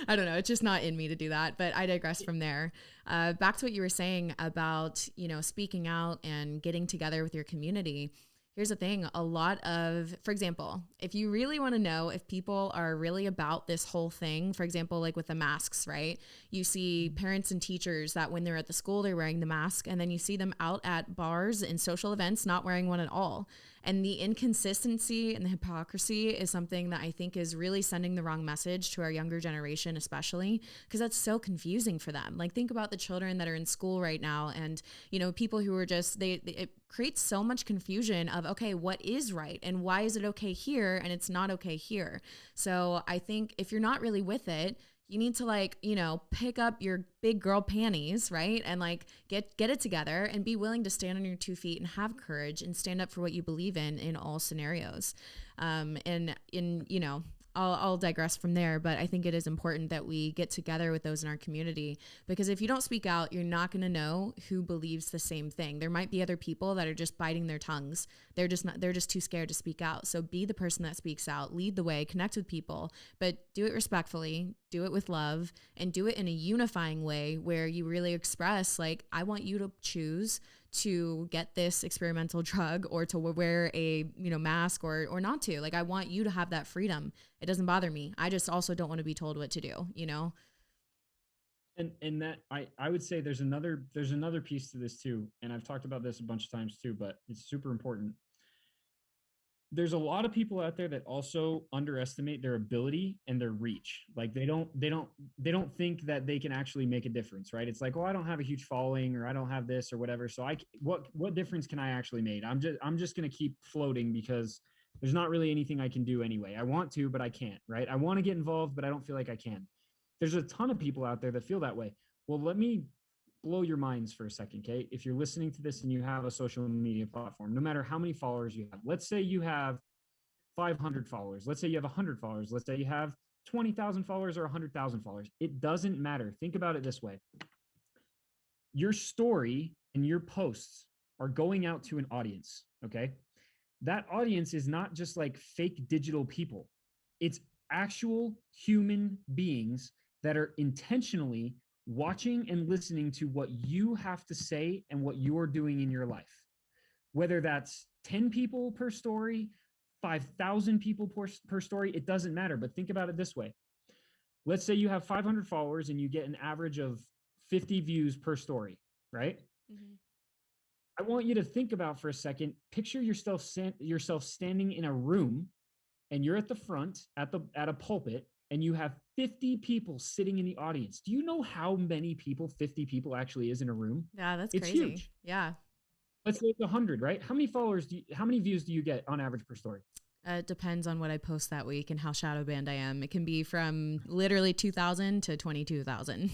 I don't know. It's just not in me to do that, but I digress from there. Back to what you were saying about, speaking out and getting together with your community. Here's the thing. For example, if you really want to know if people are really about this whole thing, for example, like with the masks, right? You see parents and teachers that when they're at the school, they're wearing the mask, and then you see them out at bars and social events not wearing one at all. And the inconsistency and the hypocrisy is something that I think is really sending the wrong message to our younger generation, especially because that's so confusing for them. Like, think about the children that are in school right now and, people who are just, it creates so much confusion of, okay, what is right? And why is it okay here and it's not okay here? So I think if you're not really with it, you need to pick up your big girl panties, right? And get it together and be willing to stand on your 2 feet and have courage and stand up for what you believe in all scenarios. I'll digress from there, but I think it is important that we get together with those in our community, because if you don't speak out, you're not going to know who believes the same thing. There might be other people that are just biting their tongues. They're just too scared to speak out. So be the person that speaks out, lead the way, connect with people, but do it respectfully, do it with love, and do it in a unifying way where you really express, I want you to choose to get this experimental drug or to wear a mask or not to. I want you to have that freedom. It doesn't bother me. I just also don't want to be told what to do, And that I would say there's another piece to this too, and I've talked about this a bunch of times too, but it's super important. There's a lot of people out there that also underestimate their ability and their reach. They don't think that they can actually make a difference, right? It's like, oh, I don't have a huge following, or I don't have this or whatever. So what difference can I actually make? I'm just going to keep floating because there's not really anything I can do anyway. I want to, but I can't, right? I want to get involved, but I don't feel like I can. There's a ton of people out there that feel that way. Well, let me blow your minds for a second, okay? If you're listening to this and you have a social media platform, no matter how many followers you have, let's say you have 500 followers, let's say you have 100 followers, let's say you have 20,000 followers or 100,000 followers. It doesn't matter. Think about it this way. Your story and your posts are going out to an audience, okay? That audience is not just fake digital people. It's actual human beings that are intentionally watching and listening to what you have to say and what you're doing in your life. Whether that's 10 people per story, 5,000 people per story, it doesn't matter. But think about it this way. Let's say you have 500 followers and you get an average of 50 views per story, right? Mm-hmm. I want you to think about for a second, picture yourself standing in a room and you're at the front at a pulpit and you have 50 people sitting in the audience. Do you know how many people 50 people actually is in a room? Yeah, that's it's crazy. Huge. Yeah. Let's say it's 100, right? How many views do you get on average per story? It depends on what I post that week and how shadow banned I am. It can be from literally 2,000 to 22,000.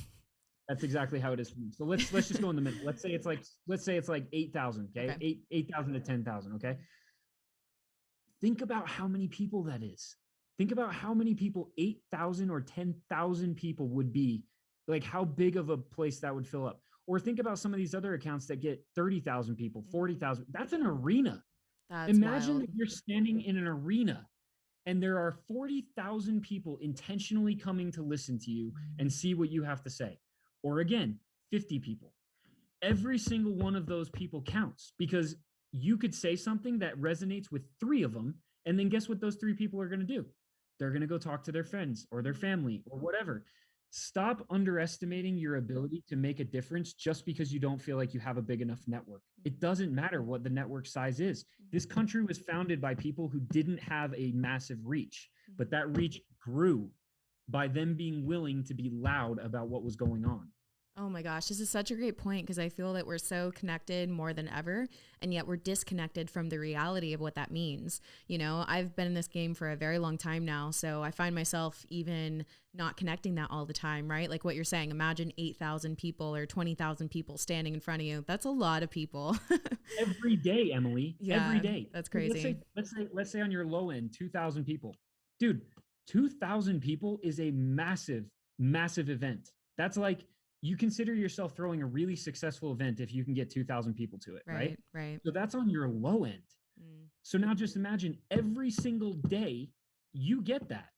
That's exactly how it is for me. So let's just go in the middle. Let's say it's like 8,000. Okay, Okay. 8,000 to 10,000. Okay, think about how many people that is. Think about how many people 8,000 or 10,000 people would be. Like how big of a place that would fill up. Or think about some of these other accounts that get 30,000 people, 40,000. That's an arena. That's Imagine wild. that you're standing in an arena and there are 40,000 people intentionally coming to listen to you and see what you have to say. Or again, 50 people. Every single one of those people counts because you could say something that resonates with 3 of them. And then guess what those 3 people are going to do? They're going to go talk to their friends or their family or whatever. Stop underestimating your ability to make a difference just because you don't feel like you have a big enough network. It doesn't matter what the network size is. This country was founded by people who didn't have a massive reach, but that reach grew by them being willing to be loud about what was going on. Oh my gosh, this is such a great point because I feel that we're so connected more than ever, and yet we're disconnected from the reality of what that means. You know, I've been in this game for a very long time now, so I find myself even not connecting that all the time, right? Like what you're saying, imagine 8,000 people or 20,000 people standing in front of you. That's a lot of people. Every day, Emily. Yeah, every day. That's crazy. Let's say on your low end, 2,000 people. Dude, 2,000 people is a massive, massive event. That's like you consider yourself throwing a really successful event if you can get 2,000 people to it, right? Right. So that's on your low end. So now just imagine every single day you get that.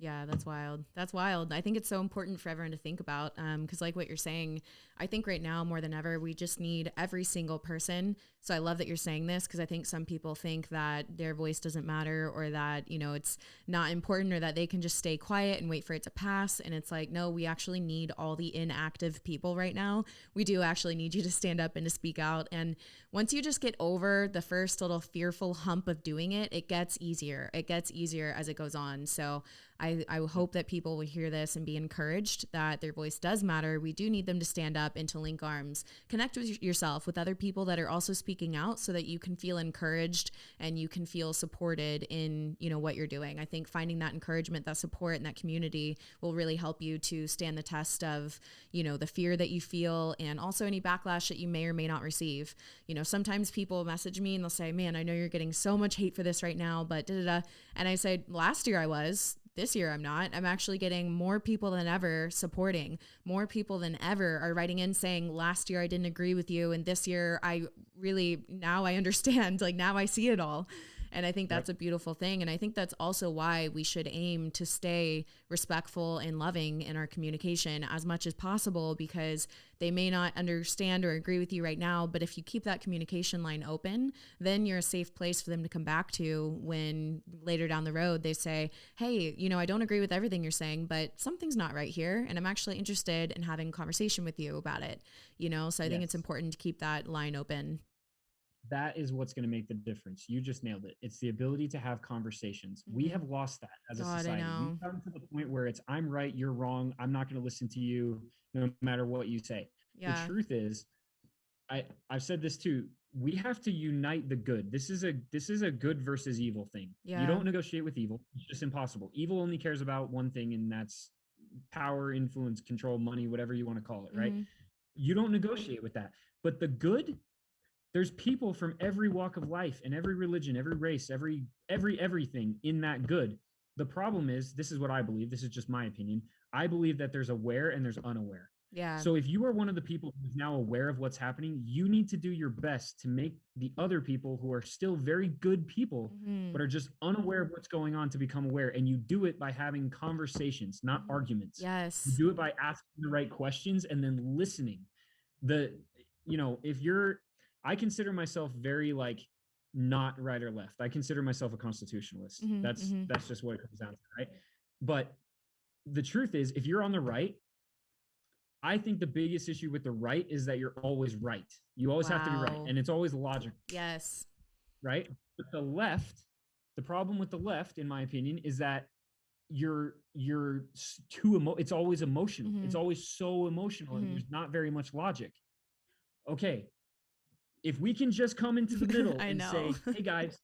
Yeah, that's wild. That's wild. I think it's so important for everyone to think about because like what you're saying, I think right now more than ever, we just need every single person. So I love that you're saying this because I think some people think that their voice doesn't matter or that, you know, it's not important or that they can just stay quiet and wait for it to pass. And it's like, no, we actually need all the inactive people right now. We do actually need you to stand up and to speak out. And once you just get over the first little fearful hump of doing it, it gets easier. It gets easier as it goes on. So I hope that people will hear this and be encouraged that their voice does matter. We do need them to stand up and to link arms. Connect with yourself with other people that are also speaking out so that you can feel encouraged and you can feel supported in, you know, what you're doing. I think finding that encouragement, that support, and that community will really help you to stand the test of, you know, the fear that you feel and also any backlash that you may or may not receive. You know, sometimes people message me and they'll say, man, I know you're getting so much hate for this right now, but da-da-da. And I said, last year I was. This year I'm not. I'm actually getting more people than ever supporting. More people than ever are writing in saying, last year I didn't agree with you, and this year I really, now I understand. Like now I see it all. And I think that's a beautiful thing. And I think that's also why we should aim to stay respectful and loving in our communication as much as possible, because they may not understand or agree with you right now. But if you keep that communication line open, then you're a safe place for them to come back to when later down the road they say, hey, you know, I don't agree with everything you're saying, but something's not right here. And I'm actually interested in having a conversation with you about it. You know, so I think it's important to keep that line open. That is what's going to make the difference. You just nailed it. It's the ability to have conversations. We have lost that as a society. We've gotten to the point where it's I'm right, you're wrong. I'm not going to listen to you no matter what you say. The truth is, I've said this too. We have to unite the good. This is a good versus evil thing. You don't negotiate with evil. It's just impossible. Evil only cares about one thing, and that's power, influence, control, money, whatever you want to call it, right? You don't negotiate with that. But the good, there's people from every walk of life and every religion, every race, everything in that good. The problem is, this is what I believe. This is just my opinion. I believe that there's aware and there's unaware. So if you are one of the people who's now aware of what's happening, you need to do your best to make the other people who are still very good people, but are just unaware of what's going on, to become aware. And you do it by having conversations, not arguments. You do it by asking the right questions and then listening. I consider myself very like not right or left. I consider myself a constitutionalist. That's just what it comes down to, right? But the truth is, if you're on the right, I think the biggest issue with the right is that you're always right. You always have to be right, and it's always logical. Right? But the left, the problem with the left, in my opinion, is that you're too it's always emotional. It's always so emotional, and there's not very much logic. Okay, if we can just come into the middle and say, hey guys,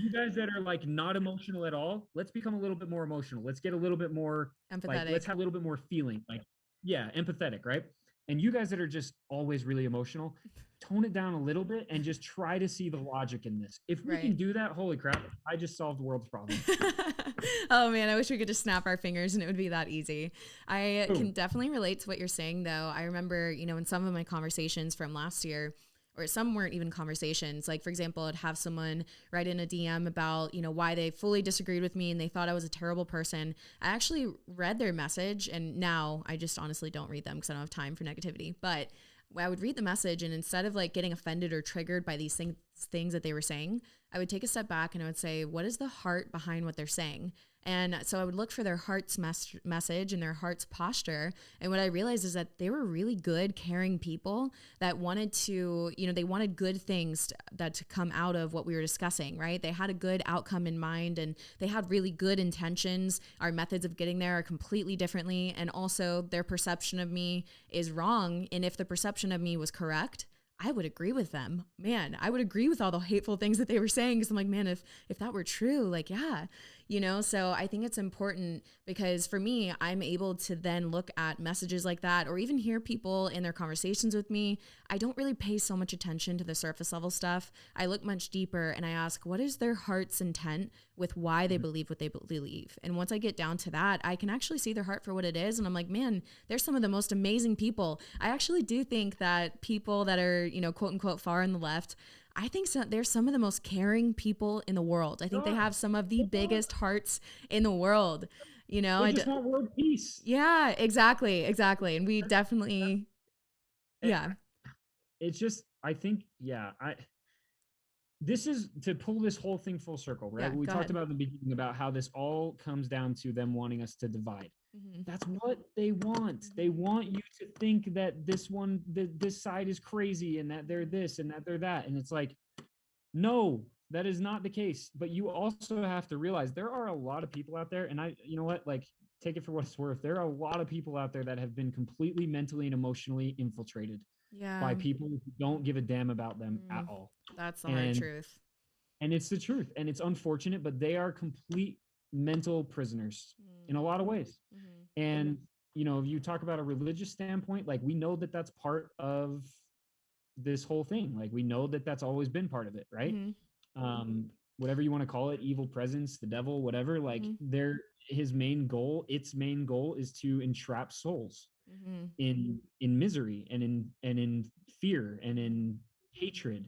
you guys that are like not emotional at all, let's become a little bit more emotional. Let's get a little bit more empathetic. Like, let's have a little bit more feeling. Like, yeah, empathetic, right? And you guys that are just always really emotional, tone it down a little bit and just try to see the logic in this. If we Right. can do that, holy crap, I just solved the world's problem. Oh man, I wish we could just snap our fingers and it would be that easy. I Boom. can definitely relate to what you're saying though. I remember, in some of my conversations from last year, or some weren't even conversations. Like for example, I'd have someone write in a DM about, why they fully disagreed with me and they thought I was a terrible person. I actually read their message, and now I just honestly don't read them because I don't have time for negativity. But I would read the message, and instead of like getting offended or triggered by these things that they were saying, I would take a step back and I would say, what is the heart behind what they're saying? And so I would look for their heart's message and their heart's posture. And what I realized is that they were really good, caring people that wanted to, they wanted good things to come out of what we were discussing, right? They had a good outcome in mind and they had really good intentions. Our methods of getting there are completely differently. And also their perception of me is wrong. And if the perception of me was correct, I would agree with them. Man, I would agree with all the hateful things that they were saying, because I'm like, man, if that were true, like, yeah, so I think it's important because for me, I'm able to then look at messages like that or even hear people in their conversations with me. I don't really pay so much attention to the surface level stuff. I look much deeper and I ask, what is their heart's intent with why they believe what they believe? And once I get down to that, I can actually see their heart for what it is. And I'm like, man, they're some of the most amazing people. I actually do think that people that are, quote unquote, far on the left, I think they're some of the most caring people in the world. I think they have some of the biggest hearts in the world. They just want world peace. Yeah, exactly. And we definitely, yeah. It's just, I think, this is to pull this whole thing full circle, right? Yeah, We go talked ahead. about in the beginning about how this all comes down to them wanting us to divide. Mm-hmm. That's what they want. Mm-hmm. They want you to think that this side is crazy and that they're this and that they're that. And it's like, no, that is not the case. But you also have to realize there are a lot of people out there, and you know what, like, take it for what it's worth. There are a lot of people out there that have been completely mentally and emotionally infiltrated by people who don't give a damn about them at all. That's the hard truth. And it's the truth. And it's unfortunate, but they are complete mental prisoners in a lot of ways. Mm-hmm. And, if you talk about a religious standpoint, like we know that that's part of this whole thing. Like we know that that's always been part of it, right? Mm-hmm. Whatever you want to call it, evil presence, the devil, whatever, like its main goal is to entrap souls in misery and in fear and in hatred,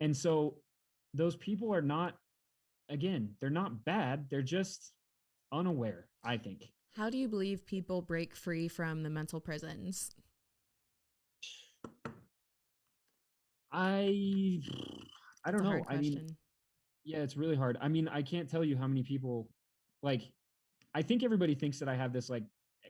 And so those people are not, again, they're not bad. They're just unaware, I think. How do you believe people break free from the mental prisons? I don't know. I mean, yeah, it's really hard. I mean, I can't tell you how many people, like, I think everybody thinks that I have this like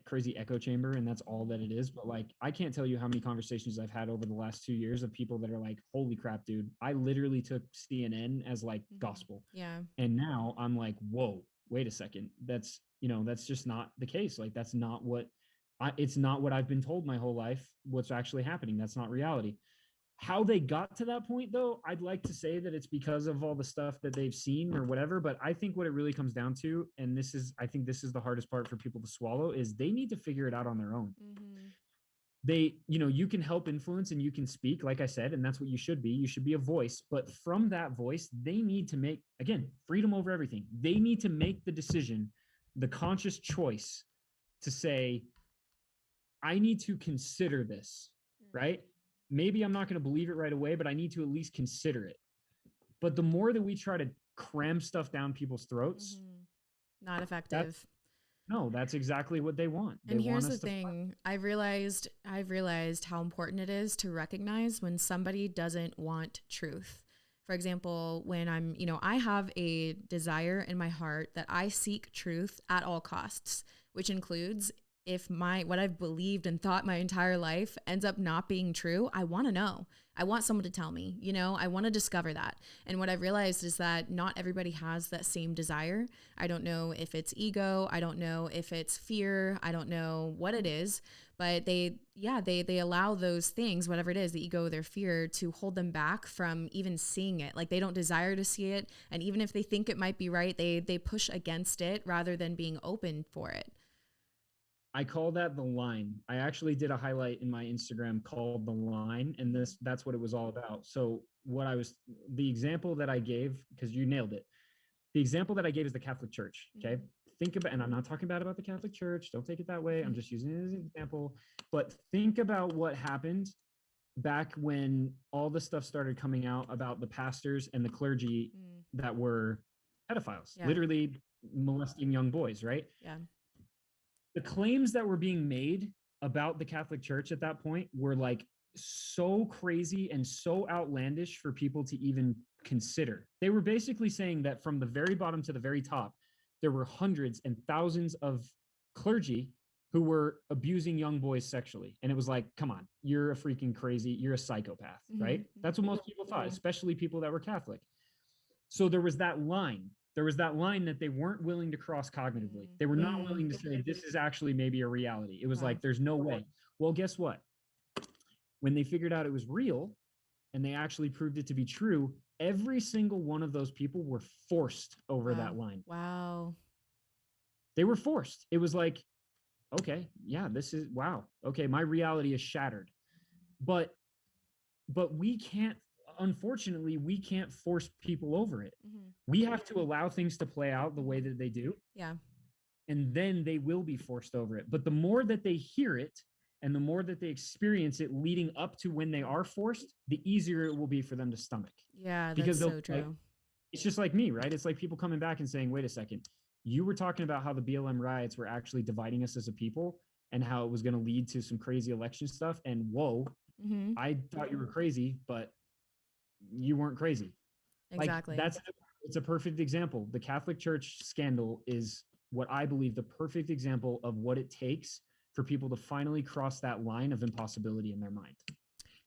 crazy echo chamber and that's all that it is. But like, I can't tell you how many conversations I've had over the last 2 years of people that are like, holy crap, dude, I literally took CNN as like gospel. Yeah. And now I'm like, whoa, wait a second. That's just not the case. Like, that's not it's not what I've been told my whole life. What's actually happening. That's not reality. How they got to that point, though, I'd like to say that it's because of all the stuff that they've seen or whatever. But I think what it really comes down to, and I think this is the hardest part for people to swallow, is they need to figure it out on their own. You can help influence and you can speak, like I said, and that's what you should be. You should be a voice. But from that voice, they need to make, again, freedom over everything. They need to make the decision, the conscious choice to say, I need to consider this, right? Maybe I'm not going to believe it right away, but I need to at least consider it. But the more that we try to cram stuff down people's throats, not effective. That's exactly what they want. And here's the thing. I've realized how important it is to recognize when somebody doesn't want truth. For example, when I have a desire in my heart that I seek truth at all costs, which includes if what I've believed and thought my entire life ends up not being true, I want to know. I want someone to tell me, I want to discover that. And what I've realized is that not everybody has that same desire. I don't know if it's ego. I don't know if it's fear. I don't know what it is, but they allow those things, whatever it is, the ego, their fear, to hold them back from even seeing it. Like they don't desire to see it. And even if they think it might be right, they push against it rather than being open for it. I call that the line. I actually did a highlight in my Instagram called the line, and that's what it was all about. So the example that I gave, because you nailed it. The example that I gave is the Catholic Church. Okay. Mm-hmm. Think about, and I'm not talking bad about the Catholic Church. Don't take it that way. I'm Mm-hmm. just using it as an example. But think about what happened back when all the stuff started coming out about the pastors and the clergy that were pedophiles, literally molesting young boys, right? Yeah. The claims that were being made about the Catholic Church at that point were like so crazy and so outlandish for people to even consider. They were basically saying that from the very bottom to the very top, there were hundreds and thousands of clergy who were abusing young boys sexually. And it was like, come on, you're a freaking crazy, you're a psychopath, right? That's what most people thought, especially people that were Catholic. So there was that line. There was that line that they weren't willing to cross cognitively. They were not willing to say, this is actually maybe a reality. It was like, there's no way. Well, guess what? When they figured out it was real and they actually proved it to be true, every single one of those people were forced over that line. Wow. They were forced. It was like, okay, yeah, this is, wow. Okay, my reality is shattered. But we can't, unfortunately, we can't force people over it. We have to allow things to play out the way that they do. Yeah. And then they will be forced over it. But the more that they hear it and the more that they experience it leading up to when they are forced, the easier it will be for them to stomach. Yeah, because that's so true. Like, it's just like me, right? It's like people coming back and saying, wait a second, you were talking about how the BLM riots were actually dividing us as a people and how it was going to lead to some crazy election stuff. And whoa, I thought you were crazy, but you weren't crazy. Exactly. Like it's a perfect example. The Catholic Church scandal is what I believe the perfect example of what it takes for people to finally cross that line of impossibility in their mind.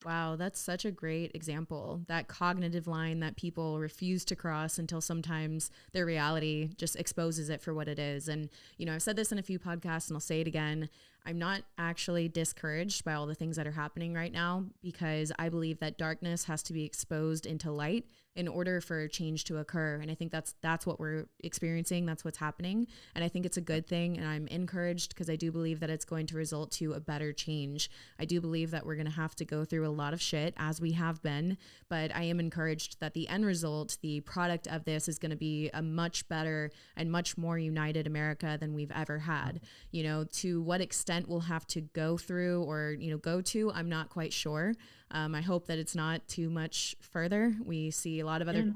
Wow, that's such a great example. That cognitive line that people refuse to cross until sometimes their reality just exposes it for what it is. And, you know, I've said this in a few podcasts and I'll say it again. I'm not actually discouraged by all the things that are happening right now because I believe that darkness has to be exposed into light in order for change to occur. And I think that's what we're experiencing. That's what's happening. And I think it's a good thing. And I'm encouraged because I do believe that it's going to result to a better change. I do believe that we're going to have to go through a lot of shit as we have been, but I am encouraged that the end result, the product of this is going to be a much better and much more united America than we've ever had. You know, to what extent we'll have to go through or, you know, go to, I'm not quite sure. I hope that it's not too much further. We see a lot of other,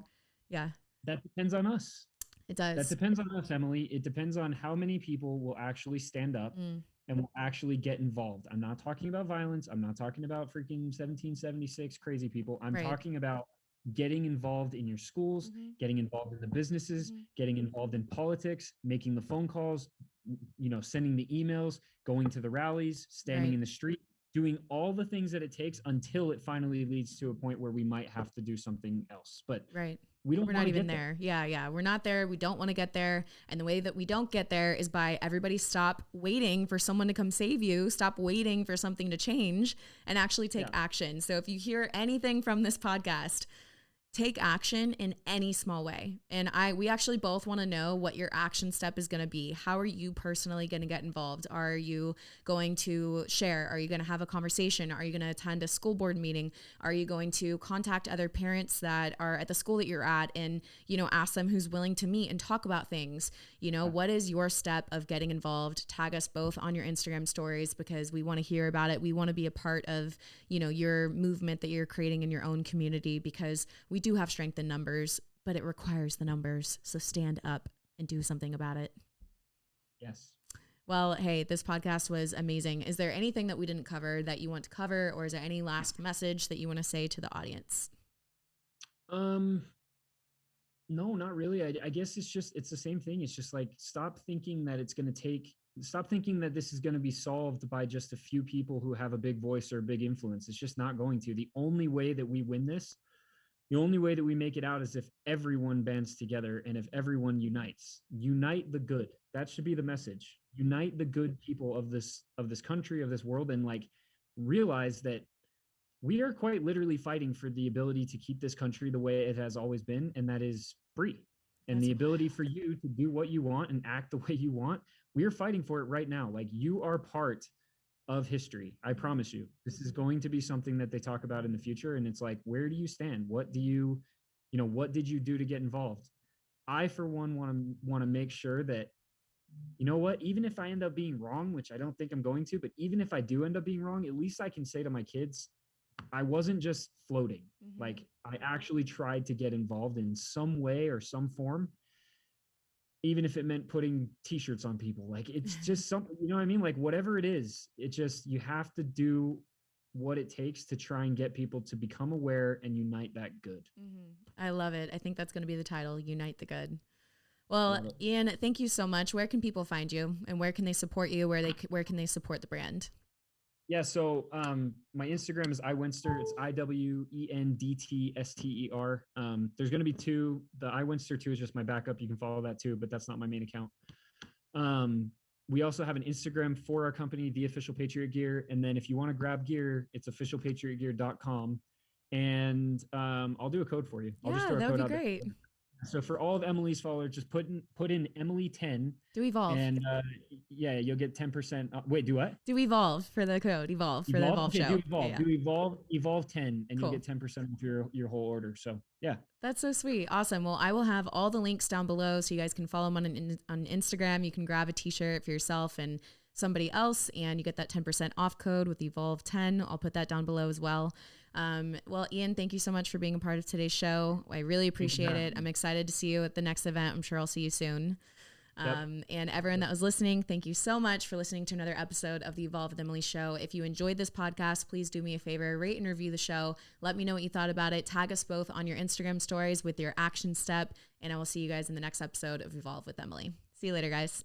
That depends on us. It does. That depends on us, Emily. It depends on how many people will actually stand up and will actually get involved. I'm not talking about violence. I'm not talking about freaking 1776 crazy people. I'm talking about getting involved in your schools, getting involved in the businesses, getting involved in politics, making the phone calls, you know, sending the emails, going to the rallies, standing in the street, doing all the things that it takes until it finally leads to a point where we might have to do something else. But we're not even there. Yeah. We're not there. We don't want to get there. And the way that we don't get there is by everybody stop waiting for someone to come save you. Stop waiting for something to change and actually take action. So if you hear anything from this podcast, take action in any small way. And we actually both want to know what your action step is going to be. How are you personally going to get involved? Are you going to share? Are you going to have a conversation? Are you going to attend a school board meeting? Are you going to contact other parents that are at the school that you're at and, you know, ask them who's willing to meet and talk about things? You know, what is your step of getting involved? Tag us both on your Instagram stories because we want to hear about it. We want to be a part of, you know, your movement that you're creating in your own community because we do have strength in numbers, but it requires the numbers. So stand up and do something about it. Yes. Well, hey, this podcast was amazing. Is there anything that we didn't cover that you want to cover, or is there any last message that you want to say to the audience? No, not really. I guess it's the same thing. It's just like, stop thinking that this is going to be solved by just a few people who have a big voice or a big influence. It's just not going to. The only way that we win this, the only way that we make it out is if everyone bands together and if everyone unites. Unite the good. That should be the message. Unite the good people of this country, of this world, and like realize that we are quite literally fighting for the ability to keep this country the way it has always been, and that is free. And the ability for you to do what you want and act the way you want. we're fighting for it right now. Like, you are part of history. I promise you, this is going to be something that they talk about in the future. And it's like, where do you stand? What do you, what did you do to get involved? I, for one, want to make sure that, you know what, even if I end up being wrong, which I don't think I'm going to, but even if I do end up being wrong, at least I can say to my kids, I wasn't just floating. Like, I actually tried to get involved in some way or some form, even if it meant putting t-shirts on people. Like, it's just something, you know what I mean? Like, whatever it is, it just, you have to do what it takes to try and get people to become aware and unite that good. I love it. I think that's going to be the title, Unite the Good. Well, Ian, thank you so much. Where can people find you, and where can they support you? Where can they support the brand? Yeah. So my Instagram is iWenster. It's IWENDTSTER. There's going to be two. The iWenster 2 is just my backup. You can follow that too, but that's not my main account. We also have an Instagram for our company, The Official Patriot Gear. And then if you want to grab gear, it's officialpatriotgear.com. And I'll do a code for you. I'll just throw a code out. That would be great. So for all of Emily's followers, just put in Emily 10. Do Evolve. And you'll get 10%. Wait, do what? Do Evolve for the code. Evolve for the Evolve show. Do Evolve. Yeah. Do Evolve 10, and you'll get 10% of your whole order. So yeah. That's so sweet. Awesome. Well, I will have all the links down below so you guys can follow them on Instagram. You can grab a t-shirt for yourself and somebody else, and you get that 10% off code with Evolve 10. I'll put that down below as well. Well, Ian, thank you so much for being a part of today's show. I really appreciate it. I'm excited to see you at the next event. I'm sure I'll see you soon. And everyone that was listening, thank you so much for listening to another episode of the Evolve with Emily show. If you enjoyed this podcast, please do me a favor, rate and review the show. Let me know what you thought about it. Tag us both on your Instagram stories with your action step, and I will see you guys in the next episode of Evolve with Emily. See you later, guys.